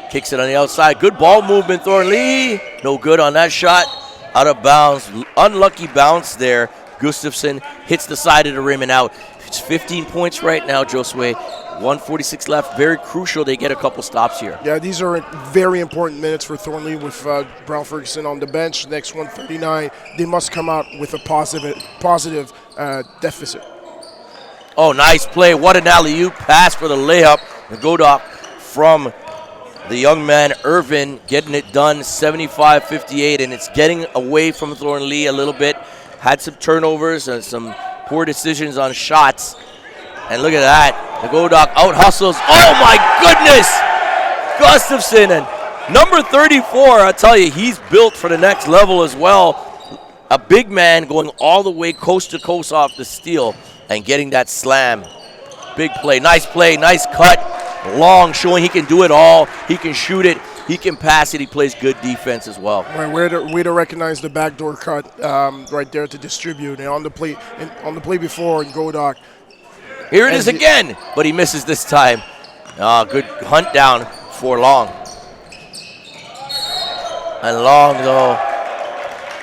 Kicks it on the outside. Good ball movement, Thornlea. No good on that shot. Out of bounds. Unlucky bounce there. Gustafson hits the side of the rim and out. It's 15 points right now, Josue. 1:46 left. Very crucial they get a couple stops here. Yeah, these are very important minutes for Thornlea with Brown Ferguson on the bench. Next 139, they must come out with a positive deficit. Oh, nice play. What an alley-oop pass for the layup. Ngodak from the young man, Irvin, getting it done, 75-58, and it's getting away from Thornlea a little bit. Had some turnovers and some poor decisions on shots. And look at that. Ngodak out-hustles. Oh, my goodness! Gustafson and number 34, I tell you, he's built for the next level as well. A big man going all the way coast to coast off the steal and getting that slam. Big play, nice cut. Long, showing he can do it all. He can shoot it. He can pass it. He plays good defense as well. Right, way to recognize the backdoor cut right there to distribute. And on the play before, Ngodak. Here it is again, but he misses this time. Good hunt down for Long. And Long, though,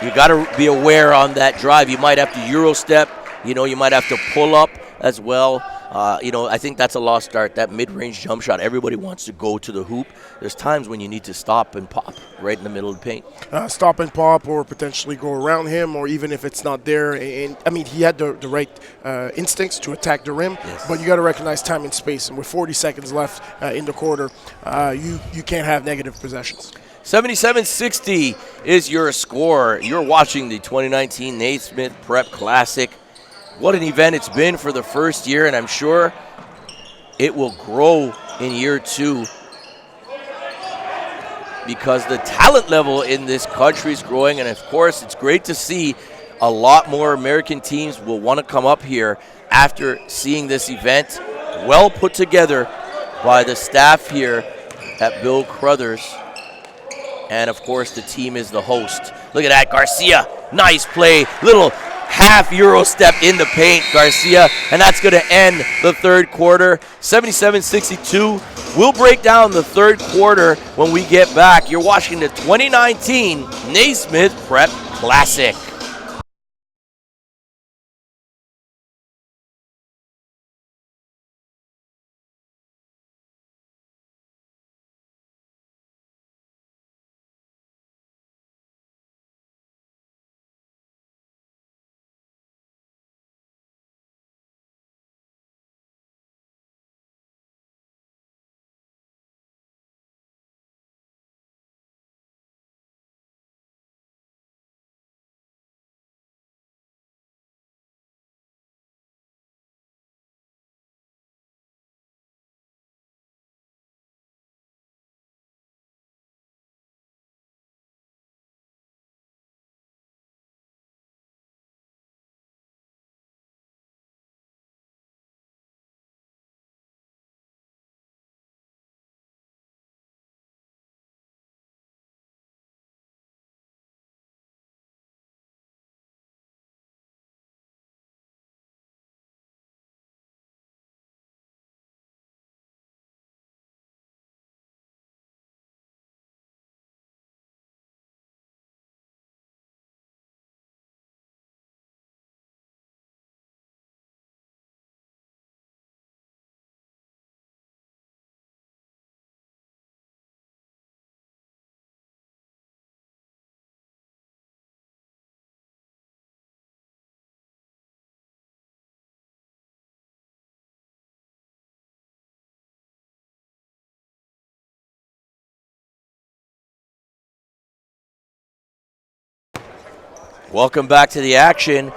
you got to be aware on that drive. You might have to Euro step. You might have to pull up as well. I think that's a lost start, that mid-range jump shot. Everybody wants to go to the hoop. There's times when you need to stop and pop right in the middle of the paint. Stop and pop, or potentially go around him, or even if it's not there. And he had the right instincts to attack the rim, yes. But you got to recognize time and space. And with 40 seconds left in the quarter, you can't have negative possessions. 77-60 is your score. You're watching the 2019 Naismith Prep Classic. What an event it's been for the first year, and I'm sure it will grow in year two because the talent level in this country is growing, and of course it's great to see a lot more American teams will want to come up here after seeing this event. Well put together by the staff here at Bill Crothers. And, of course, the team is the host. Look at that, Garcia. Nice play. Little half Euro step in the paint, Garcia. And that's going to end the third quarter. 77-62. We'll break down the third quarter when we get back. You're watching the 2019 Naismith Prep Classic. Welcome back to the action.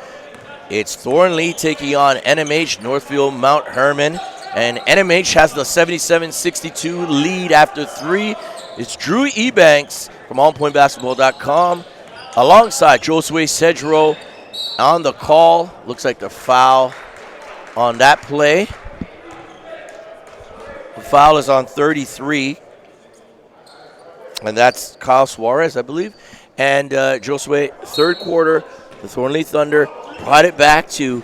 It's Thornlea taking on NMH Northfield Mount Herman. And NMH has the 77-62 lead after 3. It's Drew Ebanks from OnPointBasketball.com alongside Josue Cedro on the call. Looks like the foul on that play. The foul is on 33. And that's Kyle Suarez, I believe. And Josue, third quarter, the Thornlea Thunder brought it back to,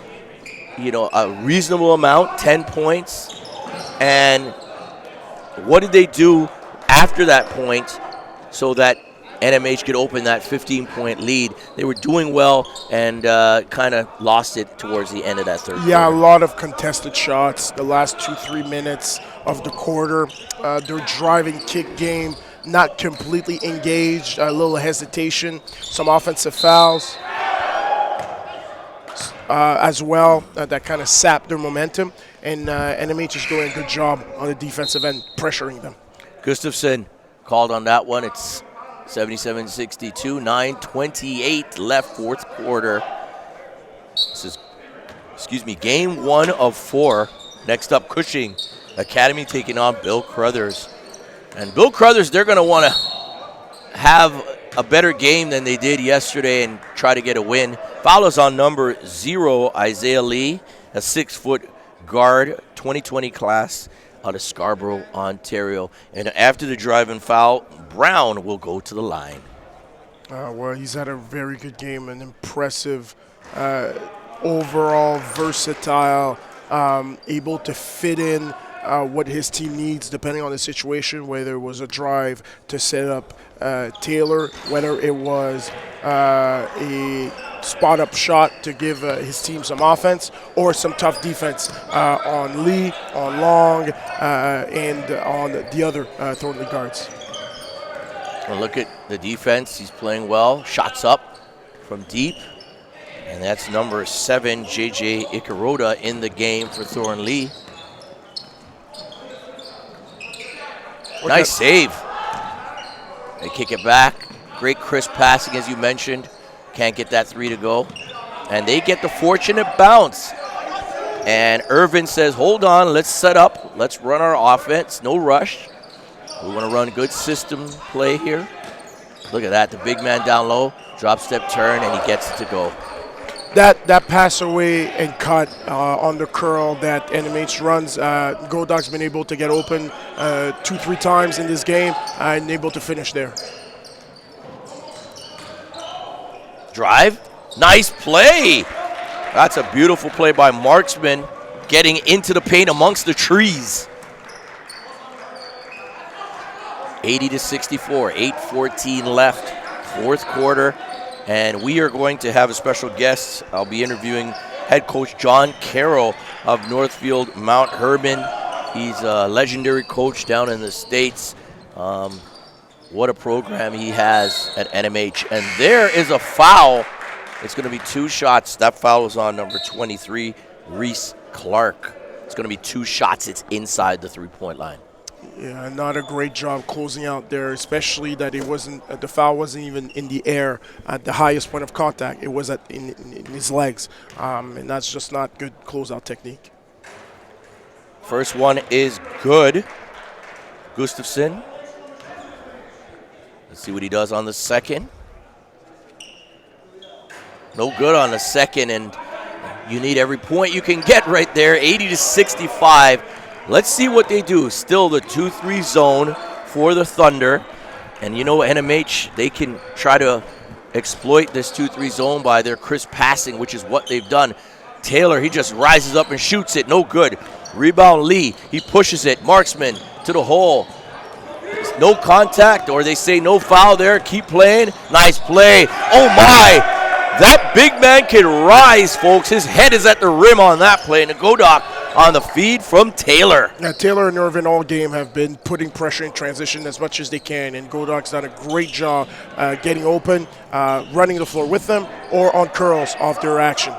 a reasonable amount, 10 points. And what did they do after that point so that NMH could open that 15-point lead? They were doing well and kind of lost it towards the end of that third quarter. Yeah, a lot of contested shots the last 2-3 minutes of the quarter. Their driving kick game not completely engaged, a little hesitation, some offensive fouls as well that kind of sapped their momentum. And NMH is doing a good job on the defensive end, pressuring them. Gustafson called on that one. It's 77-62, 9:28 left, fourth quarter. This is, game 1 of 4. Next up, Cushing Academy taking on Bill Crothers. And Bill Crothers, they're going to want to have a better game than they did yesterday and try to get a win. Foul is on number 0, Isaiah Lee, a 6-foot guard, 2020 class out of Scarborough, Ontario. And after the drive and foul, Brown will go to the line. Well, he's had a very good game, an impressive, overall versatile, able to fit in what his team needs depending on the situation, whether it was a drive to set up Taylor, whether it was a spot-up shot to give his team some offense, or some tough defense on Lee, on Long, and on the other Thornlea guards. Well, look at the defense. He's playing well. Shots up from deep. And that's number 7, J.J. Ikaroda, in the game for Thornlea. Nice save. They kick it back. Great crisp passing, as you mentioned. Can't get that 3 to go. And they get the fortunate bounce. And Irvin says, hold on, let's set up. Let's run our offense. No rush. We want to run good system play here. Look at that. The big man down low. Drop step turn, and he gets it to go. That pass away and cut on the curl that NMH runs, Godog's been able to get open 2-3 times in this game and able to finish there. drive. Nice play. That's a beautiful play by Marksman, getting into the paint amongst the trees. 80-64, 8:14 left, fourth quarter. And we are going to have a special guest. I'll be interviewing head coach John Carroll of Northfield Mount Herman. He's a legendary coach down in the States. What a program he has at NMH. And there is a foul. It's going to be 2 shots. That foul is on number 23, Reese Clark. It's going to be 2 shots. It's inside the three-point line. Yeah, not a great job closing out there, especially that it wasn't the foul wasn't even in the air at the highest point of contact. It was in his legs, and that's just not good closeout technique. First one is good. Gustafson. Let's see what he does on the second. No good on the second, and you need every point you can get right there, 80-65. Let's see what they do. Still the 2-3 zone for the Thunder. And you know NMH, they can try to exploit this 2-3 zone by their crisp passing, which is what they've done. Taylor, he just rises up and shoots it. No good. Rebound Lee. He pushes it. Marksman to the hole. No contact, or they say no foul there. Keep playing. Nice play. Oh, my. That big man can rise, folks. His head is at the rim on that play. And the Godoc on the feed from Taylor. Yeah, Taylor and Irvin all game have been putting pressure in transition as much as they can, and Godoc's done a great job getting open, running the floor with them, or on curls off their action.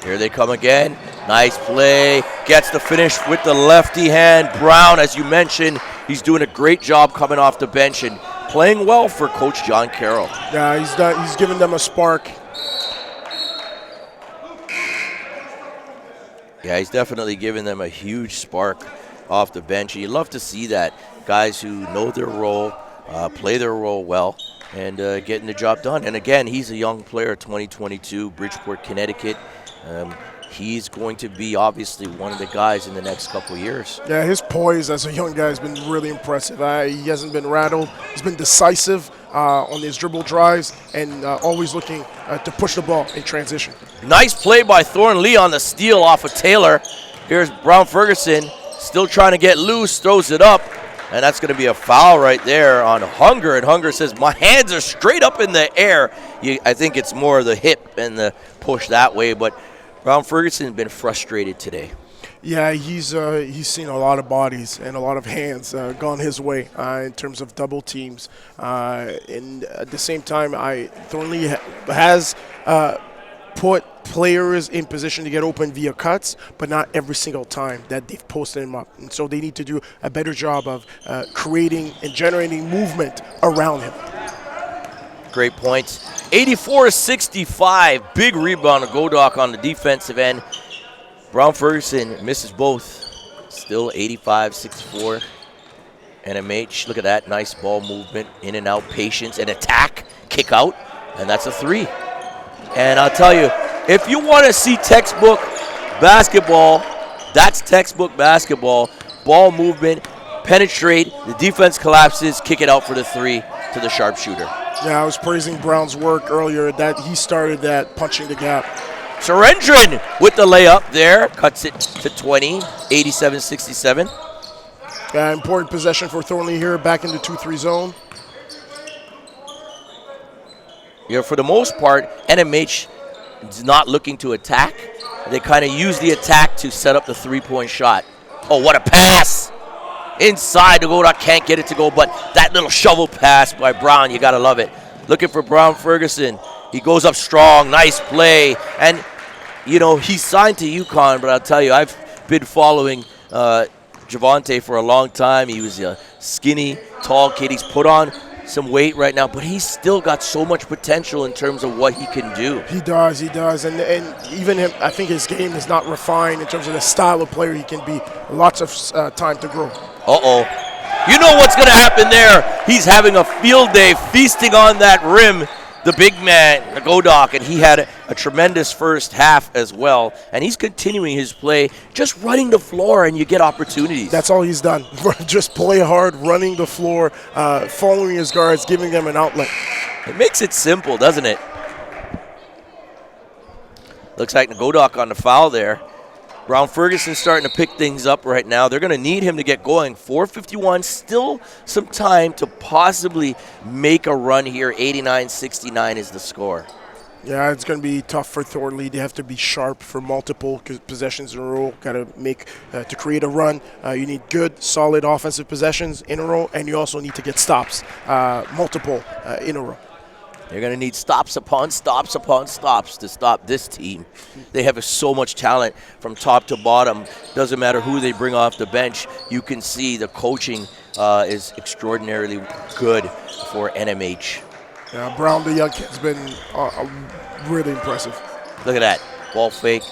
Here they come again. Nice play. Gets the finish with the lefty hand. Brown, as you mentioned, he's doing a great job coming off the bench and playing well for Coach John Carroll. Yeah, he's given them a spark. Yeah, he's definitely given them a huge spark off the bench. You love to see that. Guys who know their role, play their role well, and getting the job done. And again, he's a young player, 2022, Bridgeport, Connecticut. He's going to be obviously one of the guys in the next couple of years. Yeah, his poise as a young guy has been really impressive. He hasn't been rattled. He's been decisive on his dribble drives and always looking to push the ball in transition. Nice play by Thornlea on the steal off of Taylor. Here's Brown Ferguson still trying to get loose, throws it up, and that's going to be a foul right there on Hunger. And Hunger says, my hands are straight up in the air. I think it's more the hip and the push that way, but Brown Ferguson has been frustrated today. Yeah, he's seen a lot of bodies and a lot of hands gone his way in terms of double teams. And at the same time, Thornlea has put players in position to get open via cuts, but not every single time that they've posted him up. And so they need to do a better job of creating and generating movement around him. Great points. 84-65. Big rebound of Godoc on the defensive end. Brown Ferguson misses both. Still 85-64. NMH, look at that. Nice ball movement, in and out, patience, and attack, kick out, and that's a 3. And I'll tell you, if you want to see textbook basketball, that's textbook basketball. Ball movement, penetrate, the defense collapses, kick it out for the 3 to the sharpshooter. Yeah, I was praising Brown's work earlier that he started that punching the gap. Surendran with the layup there, cuts it to 20, 87-67. Important possession for Thornlea here, back in the 2-3 zone. Yeah, for the most part, NMH is not looking to attack. They kind of use the attack to set up the three-point shot. Oh, what a pass! Inside, the Godoc can't get it to go, but that little shovel pass by Brown, you got to love it. Looking for Brown Ferguson. He goes up strong, nice play. And, you know, he's signed to UConn, but I'll tell you, I've been following Javante for a long time. He was a skinny, tall kid. He's put on some weight right now, but he's still got so much potential in terms of what he can do. He does. And even him, I think his game is not refined in terms of the style of player he can be. Lots of time to grow. Uh-oh. You know what's going to happen there. He's having a field day, feasting on that rim, the big man, the Godoc, and he had a tremendous first half as well. And he's continuing his play, just running the floor, and you get opportunities. That's all he's done. Just play hard, running the floor, following his guards, giving them an outlet. It makes it simple, doesn't it? Looks like Ngodak on the foul there. Brown Ferguson starting to pick things up right now. They're going to need him to get going. 4:51, still some time to possibly make a run here. 89-69 is the score. Yeah, it's going to be tough for Thornlea. They have to be sharp for multiple possessions in a row. Got to make to create a run. You need good, solid offensive possessions in a row, and you also need to get stops, multiple in a row. They're going to need stops upon stops upon stops to stop this team. They have so much talent from top to bottom. Doesn't matter who they bring off the bench. You can see the coaching is extraordinarily good for NMH. Yeah, Brown, the young kid's been really impressive. Look at that. Ball fake.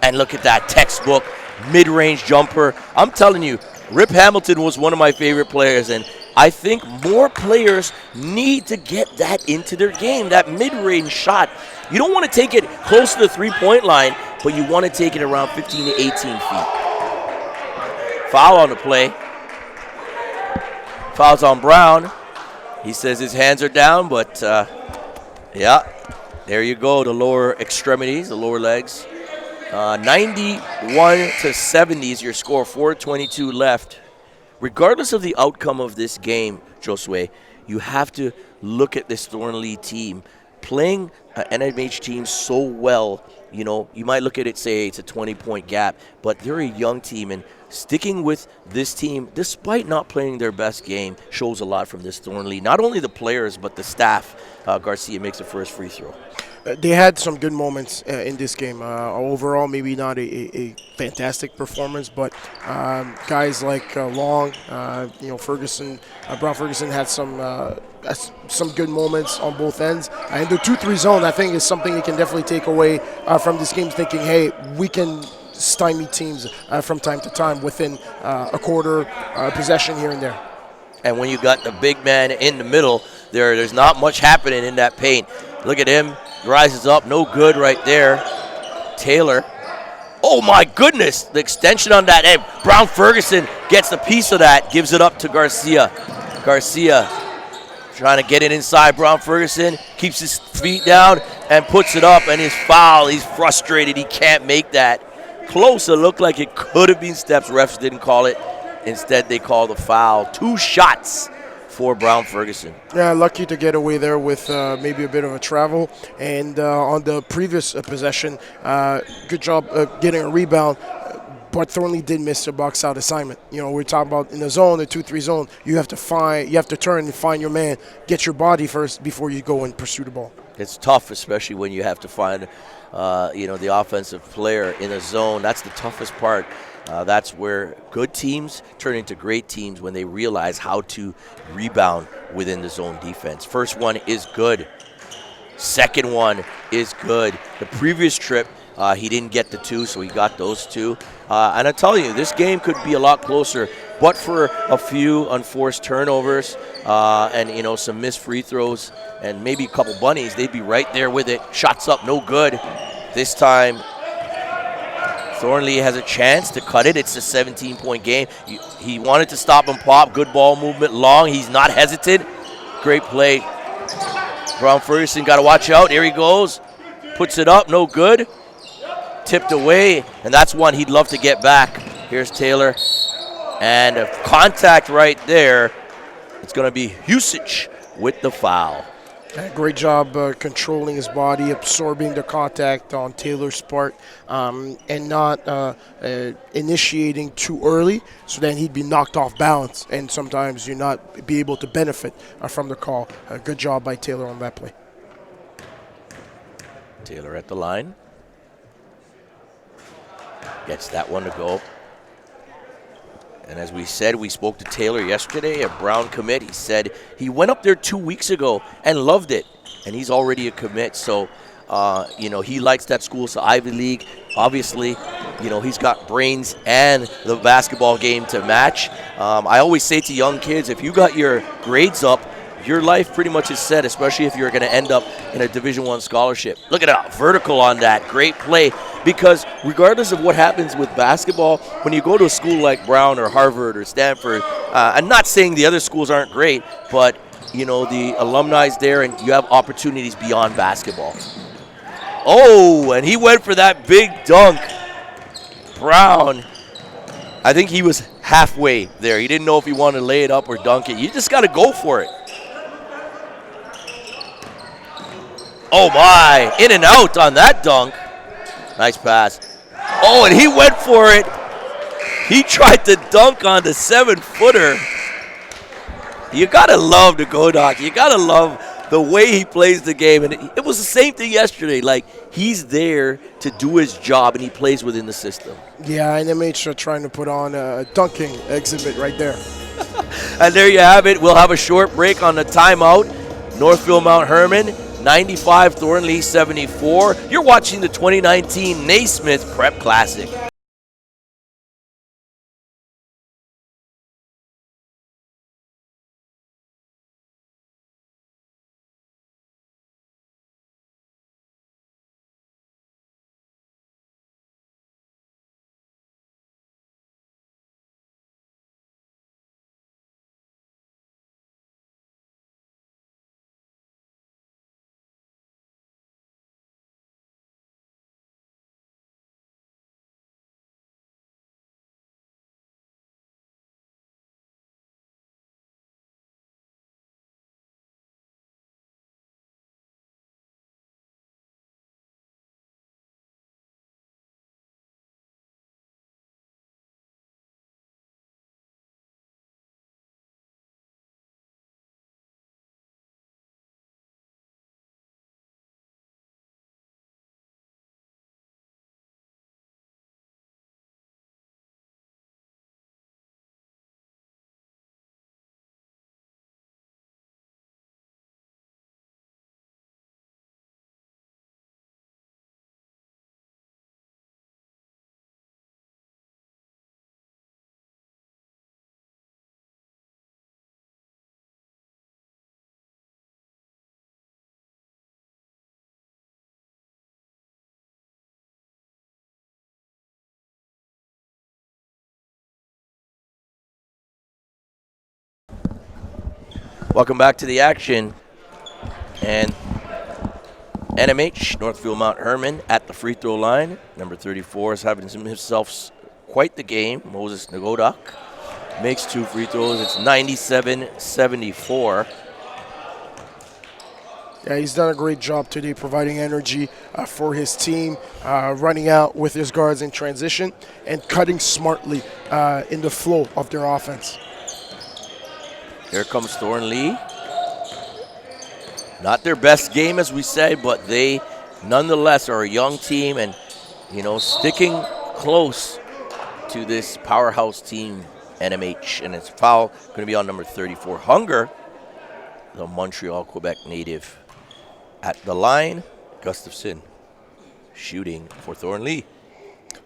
And look at that textbook mid-range jumper. I'm telling you, Rip Hamilton was one of my favorite players, and I think more players need to get that into their game, that mid-range shot. You don't want to take it close to the three-point line, but you want to take it around 15 to 18 feet. Foul on the play. Foul's on Brown. He says his hands are down, but yeah, there you go, the lower extremities, the lower legs. 91-70 is your score, 4:22 left. Regardless of the outcome of this game, Josue, you have to look at this Thornlea team playing an NMH team so well. You know, you might look at it, say it's a 20-point gap, but they're a young team, and sticking with this team, despite not playing their best game, shows a lot from this Thornlea. Not only the players, but the staff. Garcia makes the first free throw. They had some good moments in this game. Overall, maybe not a fantastic performance, but guys like Long, Ferguson, Brown Ferguson had some good moments on both ends. And the 2-3 zone, I think, is something you can definitely take away from this game, thinking, hey, we can stymie teams from time to time within a quarter possession here and there. And when you got the big man in the middle, there's not much happening in that paint. Look at him. Rises up, no good right there. Taylor. Oh my goodness, the extension on that. Hey, Brown Ferguson gets the piece of that, gives it up to Garcia. Garcia trying to get it inside. Brown Ferguson keeps his feet down and puts it up, and his foul. He's frustrated. He can't make that. Close. It looked like it could have been steps. Refs didn't call it. Instead, they called the foul. 2 shots for Brown Ferguson. Yeah, lucky to get away there with maybe a bit of a travel. And on the previous possession, good job getting a rebound. But Thornlea did miss a box out assignment. You know, we're talking about in the zone, the 2-3 zone. You have to turn and find your man, get your body first before you go and pursue the ball. It's tough, especially when you have to find, the offensive player in a zone. That's the toughest part. That's where good teams turn into great teams, when they realize how to rebound within the zone defense. First one is good. Second one is good. The previous trip, he didn't get the 2, so he got those 2. And I tell you, this game could be a lot closer, but for a few unforced turnovers and, some missed free throws and maybe a couple bunnies, they'd be right there with it. Shots up, no good. This time, Thornlea has a chance to cut it. It's a 17-point game. He wanted to stop him pop. Good ball movement. Long. He's not hesitant. Great play. Brown Ferguson got to watch out. Here he goes. Puts it up. No good. Tipped away. And that's one he'd love to get back. Here's Taylor. And a contact right there. It's going to be Husich with the foul. Great job controlling his body, absorbing the contact on Taylor's part, and not initiating too early, so then he'd be knocked off balance, and sometimes you not be able to benefit from the call. Good job by Taylor on that play. Taylor at the line. Gets that one to go. And as we said, we spoke to Taylor yesterday, a Brown commit. He said he went up there 2 weeks ago and loved it, and he's already a commit. So, he likes that school. So Ivy League, obviously, he's got brains and the basketball game to match. I always say to young kids, if you got your grades up, your life pretty much is set, especially if you're going to end up in a Division I scholarship. Look at that, vertical on that. Great play. Because regardless of what happens with basketball, when you go to a school like Brown or Harvard or Stanford, I'm not saying the other schools aren't great, but, the alumni's there and you have opportunities beyond basketball. Oh, and he went for that big dunk. Brown, I think he was halfway there. He didn't know if he wanted to lay it up or dunk it. You just got to go for it. Oh, my. In and out on that dunk. Nice pass. Oh, and he went for it. He tried to dunk on the 7-footer. You got to love the Godoc. You got to love the way he plays the game. And it was the same thing yesterday. Like, he's there to do his job, and he plays within the system. Yeah, NMH are trying to put on a dunking exhibit right there. And there you have it. We'll have a short break on the timeout. Northfield Mount Herman, 95, Thornlea 74. You're watching the 2019 Naismith Prep Classic. Welcome back to the action. And NMH, Northfield Mount Herman, at the free throw line. Number 34 is having himself quite the game. Moses Nagodak makes 2 free throws. It's 97-74. Yeah, he's done a great job today providing energy for his team, running out with his guards in transition and cutting smartly in the flow of their offense. Here comes Thornlea. Not their best game, as we say, but they nonetheless are a young team and, you know, sticking close to this powerhouse team, NMH. And it's foul going to be on number 34, Hunger, the Montreal, Quebec native. At the line, Gustafson shooting for Thornlea.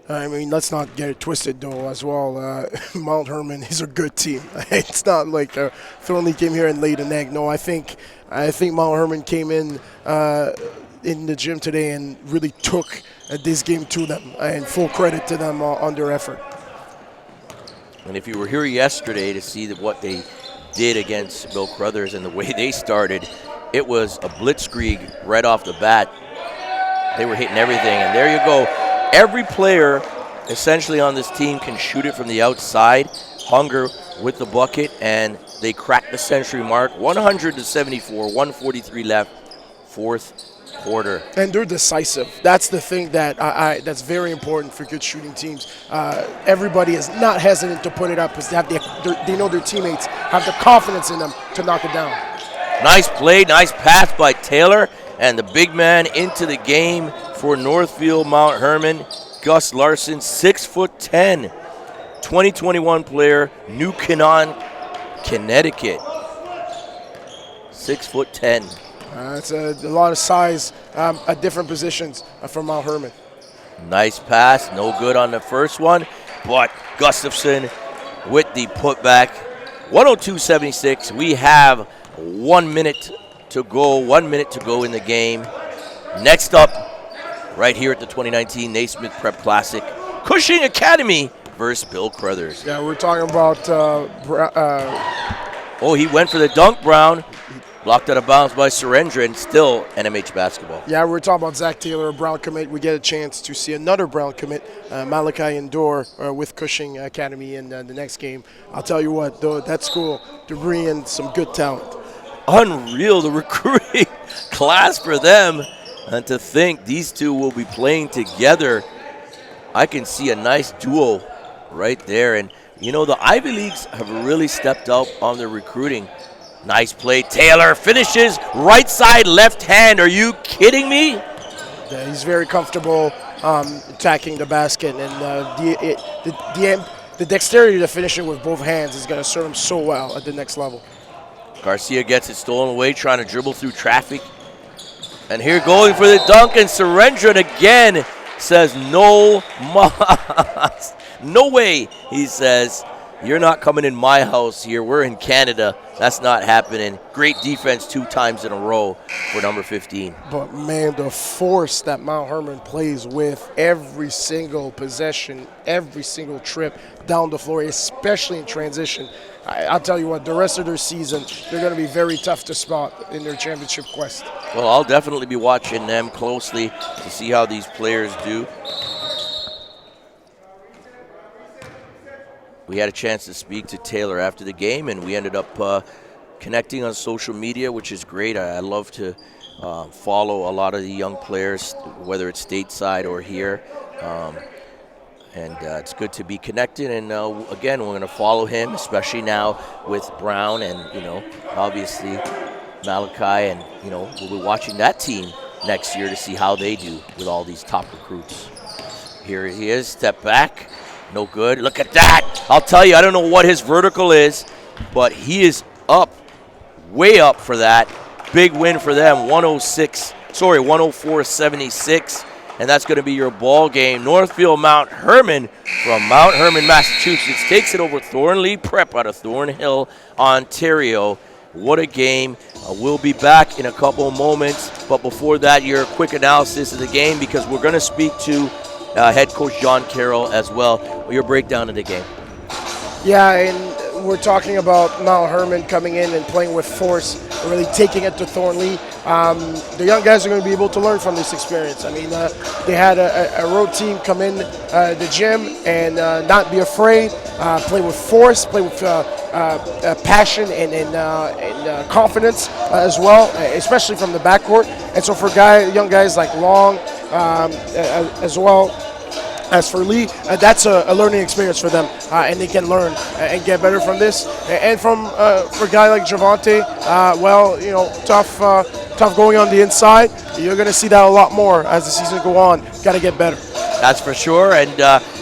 I mean, let's not get it twisted, though, as well. Mount Herman is a good team. It's not like Thornlea came here and laid an egg. No, I think Mount Herman came in the gym today and really took this game to them, and full credit to them on their effort. And if you were here yesterday to see what they did against Bill Crothers and the way they started, it was a blitzkrieg right off the bat. They were hitting everything, and there you go. Every player essentially on this team can shoot it from the outside. Hunger with the bucket, and they cracked the century mark. 100-74, 143 left, fourth quarter. And they're decisive. That's the thing that that's very important for good shooting teams. Everybody is not hesitant to put it up because they know their teammates have the confidence in them to knock it down. Nice play, nice pass by Taylor, and the big man into the game for Northfield Mount Herman, Gus Larson, 6'10", 2021 player, New Canaan, Connecticut. 6'10". It's a lot of size at different positions from Mount Herman. Nice pass, no good on the first one, but Gustafson with the putback. 102-76. We have 1 minute to go. 1 minute to go in the game. Next up, right here at the 2019 Naismith Prep Classic, Cushing Academy versus Bill Crothers. Yeah, we're talking about. Oh, he went for the dunk, Brown. Blocked out of bounds by Surrender, and still NMH basketball. Yeah, we were talking about Zach Taylor, a Brown commit. We get a chance to see another Brown commit, Malachi Endor with Cushing Academy in the next game. I'll tell you what, though, that school, they're bringing some good talent. Unreal, the recruiting class for them. And to think these two will be playing together, I can see a nice duo right there. And, the Ivy Leagues have really stepped up on their recruiting. Nice play. Taylor finishes right side, left hand. Are you kidding me? Yeah, he's very comfortable attacking the basket, and the dexterity to finish it with both hands is going to serve him so well at the next level. Garcia gets it stolen away, trying to dribble through traffic. And here going for the dunk, and Surrendran again says no mas. No way, he says. You're not coming in my house here. We're in Canada. That's not happening. Great defense 2 times in a row for number 15. But, man, the force that Mount Herman plays with every single possession, every single trip down the floor, especially in transition. I'll tell you what, the rest of their season, they're going to be very tough to spot in their championship quest. Well, I'll definitely be watching them closely to see how these players do. We had a chance to speak to Taylor after the game, and we ended up connecting on social media, which is great. I love to follow a lot of the young players, whether it's stateside or here. And it's good to be connected. And, again, we're going to follow him, especially now with Brown and, obviously Malachi. And, we'll be watching that team next year to see how they do with all these top recruits. Here he is, step back. No good. Look at that. I'll tell you, I don't know what his vertical is, but he is up, way up for that. Big win for them, 104-76. And that's going to be your ball game. Northfield Mount Herman from Mount Herman, Massachusetts takes it over Thornlea Prep out of Thornhill, Ontario. What a game. We'll be back in a couple of moments. But before that, your quick analysis of the game, because we're going to speak to head coach John Carroll as well. Your breakdown of the game. Yeah, and we're talking about Mount Herman coming in and playing with force, really taking it to Thornlea. The young guys are going to be able to learn from this experience. I mean, they had a road team come in the gym and not be afraid, play with force, play with passion and confidence as well, especially from the backcourt. And so for young guys like Long as well, as for Lee, that's a learning experience for them, and they can learn and get better from this. And for a guy like Javante, tough going on the inside. You're going to see that a lot more as the season go on. Got to get better. That's for sure. And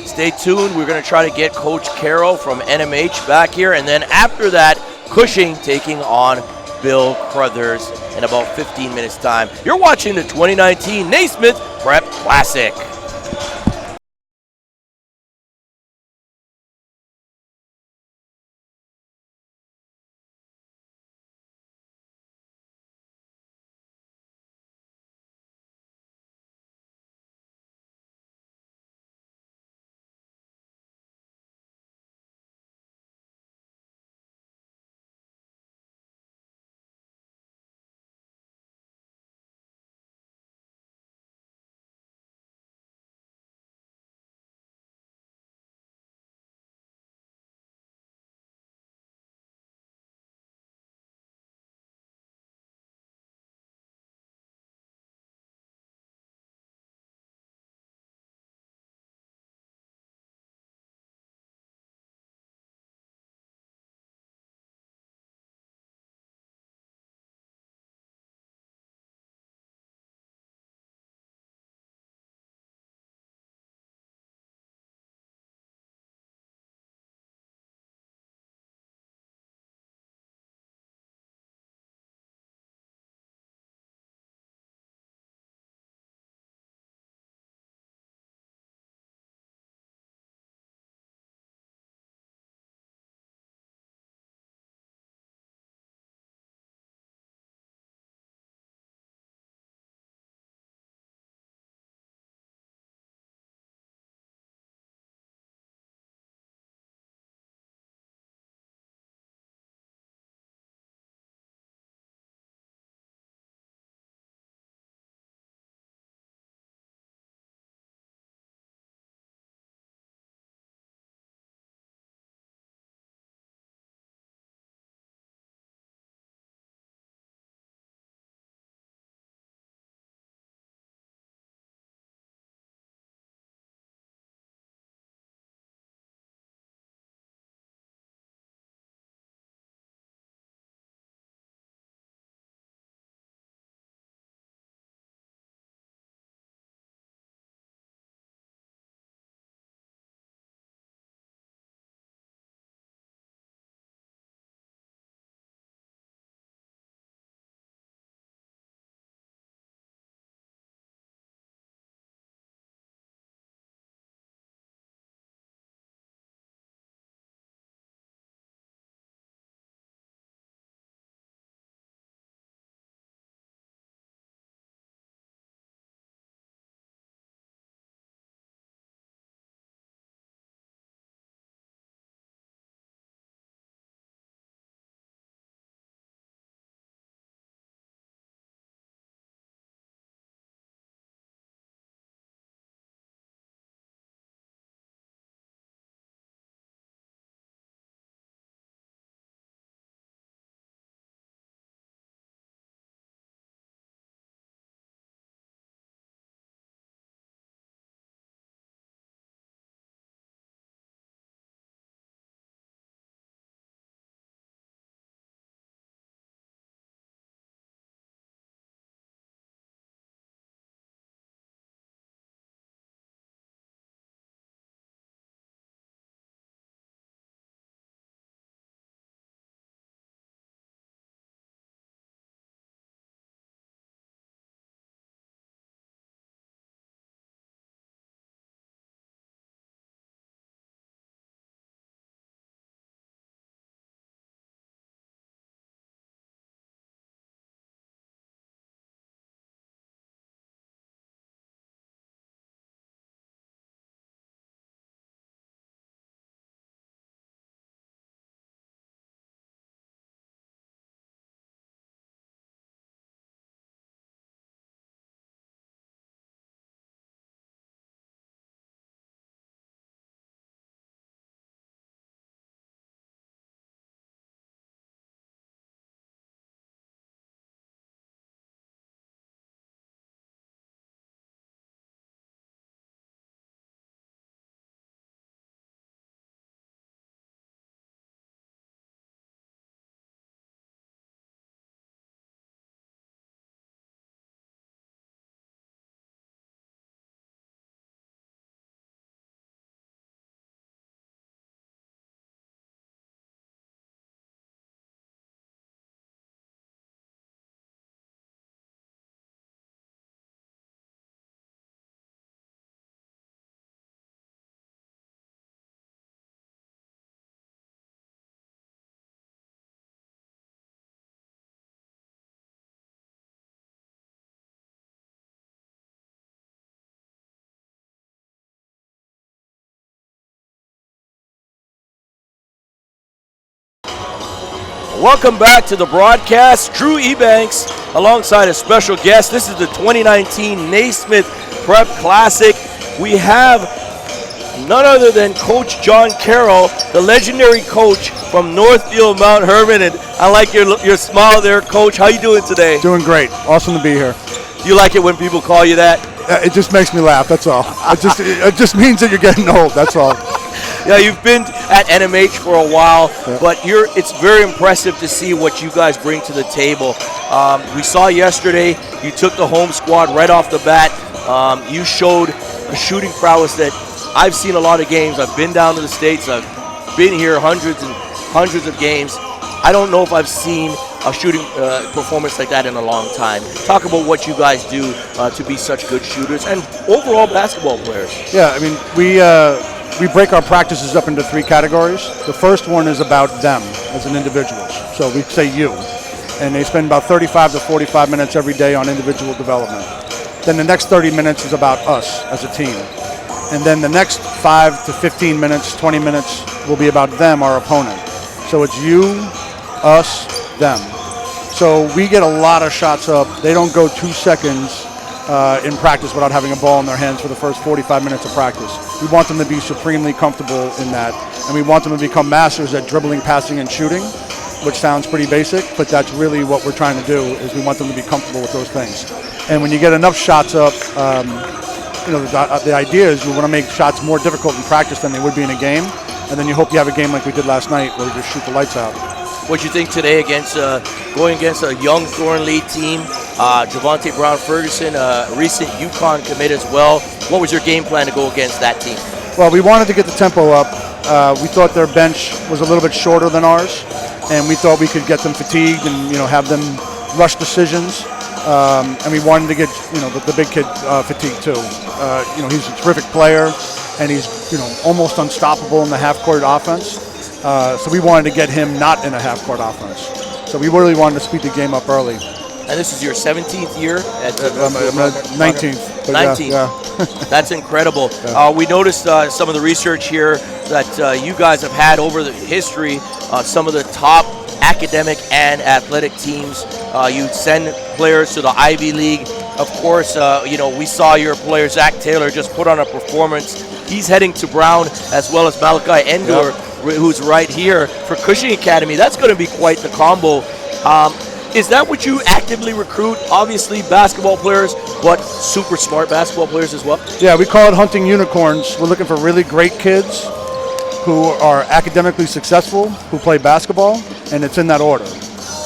stay tuned. We're going to try to get Coach Carroll from NMH back here, and then after that, Cushing taking on Bill Crothers in about 15 minutes' time. You're watching the 2019 Naismith Prep Classic. Welcome back to the broadcast. Drew Ebanks alongside a special guest. This is the 2019 Naismith Prep Classic. We have none other than Coach John Carroll, the legendary coach from Northfield Mount Herman. And I like your smile there, Coach. How you doing today? Doing great. Awesome to be here. Do you like it when people call you that? It just makes me laugh, that's all. It just means that you're getting old, that's all. Yeah, you've been at NMH for a while, but it's very impressive to see what you guys bring to the table. We saw yesterday you took the home squad right off the bat. You showed a shooting prowess that I've seen a lot of games. I've been down to the States. I've been here hundreds and hundreds of games. I don't know if I've seen a shooting performance like that in a long time. Talk about what you guys do to be such good shooters and overall basketball players. Yeah, I mean, we break our practices up into 3 categories. The first one is about them as an individuals. So we say you. And they spend about 35 to 45 minutes every day on individual development. Then the next 30 minutes is about us as a team. And then the next 5 to 15 minutes, 20 minutes will be about them, our opponent. So it's you, us, them. So we get a lot of shots up. They don't go 2 seconds in practice without having a ball in their hands for the first 45 minutes of practice. We want them to be supremely comfortable in that, and we want them to become masters at dribbling, passing, and shooting, which sounds pretty basic, but that's really what we're trying to do, is we want them to be comfortable with those things. And when you get enough shots up, the idea is you want to make shots more difficult in practice than they would be in a game, and then you hope you have a game like we did last night where we just shoot the lights out. What you think today against going against a young Thornlea team, Javante Brown-Ferguson, a recent UConn commit as well? What was your game plan to go against that team? Well, we wanted to get the tempo up. We thought their bench was a little bit shorter than ours, and we thought we could get them fatigued and have them rush decisions. And we wanted to get the big kid fatigued too. He's a terrific player, and he's almost unstoppable in the half-court offense. So we wanted to get him not in a half-court offense. So we really wanted to speed the game up early. And this is your 17th year at 19th. 19th. Yeah. That's incredible. Yeah. We noticed some of the research here that you guys have had over the history, some of the top academic and athletic teams. You send players to the Ivy League. Of course, we saw your player, Zach Taylor, just put on a performance. He's heading to Brown, as well as Malachi Endor, who's right here for Cushing Academy. That's going to be quite the combo. Is that what you actively recruit? Obviously basketball players, but super smart basketball players as well? Yeah, we call it hunting unicorns. We're looking for really great kids who are academically successful, who play basketball, and it's in that order.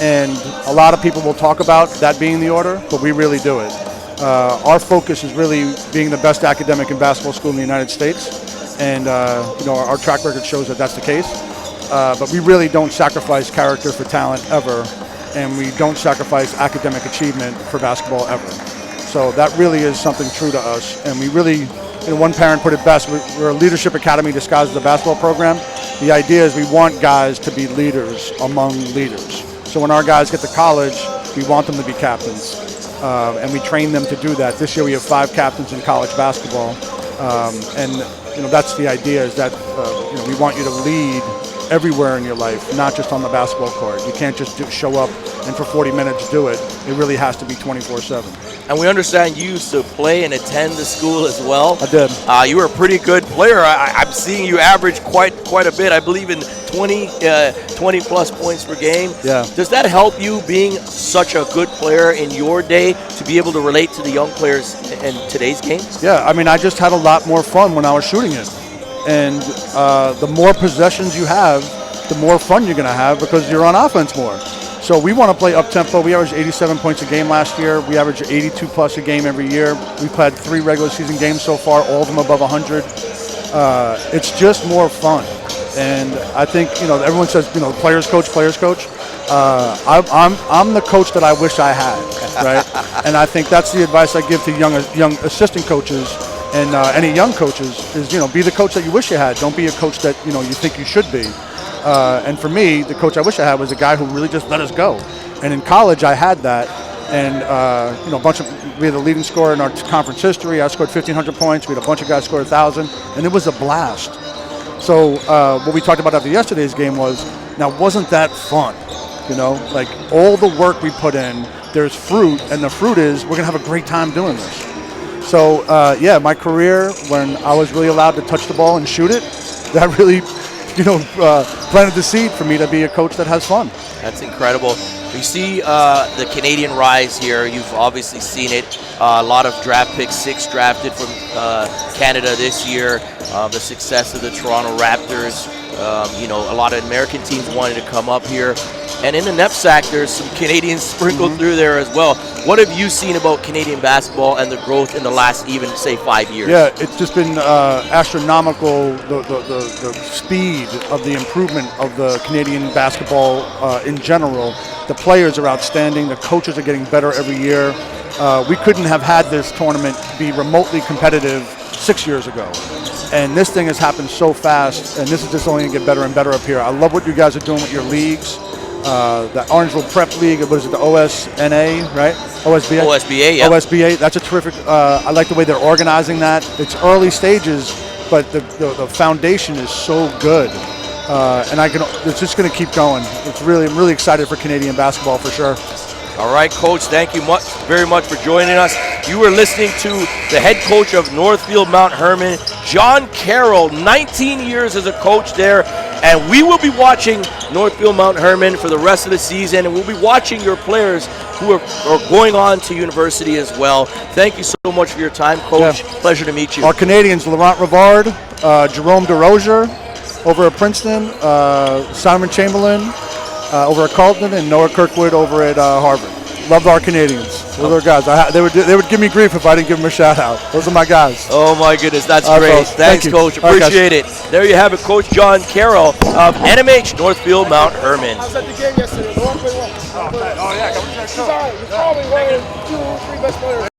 And a lot of people will talk about that being the order, but we really do it. Our focus is really being the best academic and basketball school in the United States, and our track record shows that that's the case. But we really don't sacrifice character for talent ever, and we don't sacrifice academic achievement for basketball ever. So that really is something true to us, and we really, one parent put it best, we're a leadership academy disguised as a basketball program. The idea is we want guys to be leaders among leaders. So when our guys get to college, we want them to be captains, and we train them to do that. This year we have 5 captains in college basketball, and that's the idea, is that we want you to lead everywhere in your life, not just on the basketball court. You can't just show up and for 40 minutes do it. It really has to be 24/7. And we understand you used to play and attend the school as well. I did. You were a pretty good player. I'm seeing you average quite a bit. I believe in 20 plus points per game. Yeah. Does that help you, being such a good player in your day, to be able to relate to the young players in today's game? Yeah, I mean, I just had a lot more fun when I was shooting it. And the more possessions you have, the more fun you're going to have because you're on offense more. So we want to play up-tempo. We averaged 87 points a game last year. We average 82 plus a game every year. We've had 3 regular season games so far, all of them above 100. It's just more fun. And I think, everyone says, players coach. I'm the coach that I wish I had, right? And I think that's the advice I give to young assistant coaches and any young coaches is, be the coach that you wish you had. Don't be a coach that, you think you should be. And for me, the coach I wish I had was a guy who really just let us go. And in college, I had that. And, we had the leading scorer in our conference history. I scored 1,500 points. We had a bunch of guys score 1,000. And it was a blast. So what we talked about after yesterday's game was, now wasn't that fun? You know, like all the work we put in, there's fruit, and the fruit is we're going to have a great time doing this. So, yeah, my career, when I was really allowed to touch the ball and shoot it, that really, planted the seed for me to be a coach that has fun. That's incredible. We see the Canadian rise here. You've obviously seen it. A lot of draft picks, 6 drafted from Canada this year. The success of the Toronto Raptors. A lot of American teams wanted to come up here. And in the knapsack, there's some Canadians sprinkled through there as well. What have you seen about Canadian basketball and the growth in the last even, say, 5 years? Yeah, it's just been astronomical, the speed of the improvement of the Canadian basketball in general. The players are outstanding. The coaches are getting better every year. We couldn't have had this tournament be remotely competitive 6 years ago. And this thing has happened so fast, and this is just only going to get better and better up here. I love what you guys are doing with your leagues. The Orangeville Prep League, what is it, the OSNA, right? OSBA? OSBA, yeah. OSBA, that's a terrific, I like the way they're organizing that. It's early stages, but the foundation is so good. And it's just going to keep going. I'm really excited for Canadian basketball for sure. All right, Coach, thank you very much for joining us. You were listening to the head coach of Northfield Mount Herman, John Carroll, 19 years as a coach there. And we will be watching Northfield Mount Herman for the rest of the season, and we'll be watching your players who are going on to university as well. Thank you so much for your time, Coach. Yeah. Pleasure to meet you. Our Canadians, Laurent Rivard, Jerome DeRozier over at Princeton, Simon Chamberlain over at Carleton, and Noah Kirkwood over at Harvard. Love our Canadians. Those are guys. They would give me grief if I didn't give them a shout out. Those are my guys. Oh my goodness, that's great. Thanks, Coach. Appreciate it. There you have it, Coach John Carroll of NMH Northfield Mount Herman. I was at the game yesterday. No one played well. Oh yeah, he's all right. He's probably one of the 2 or 3 best players.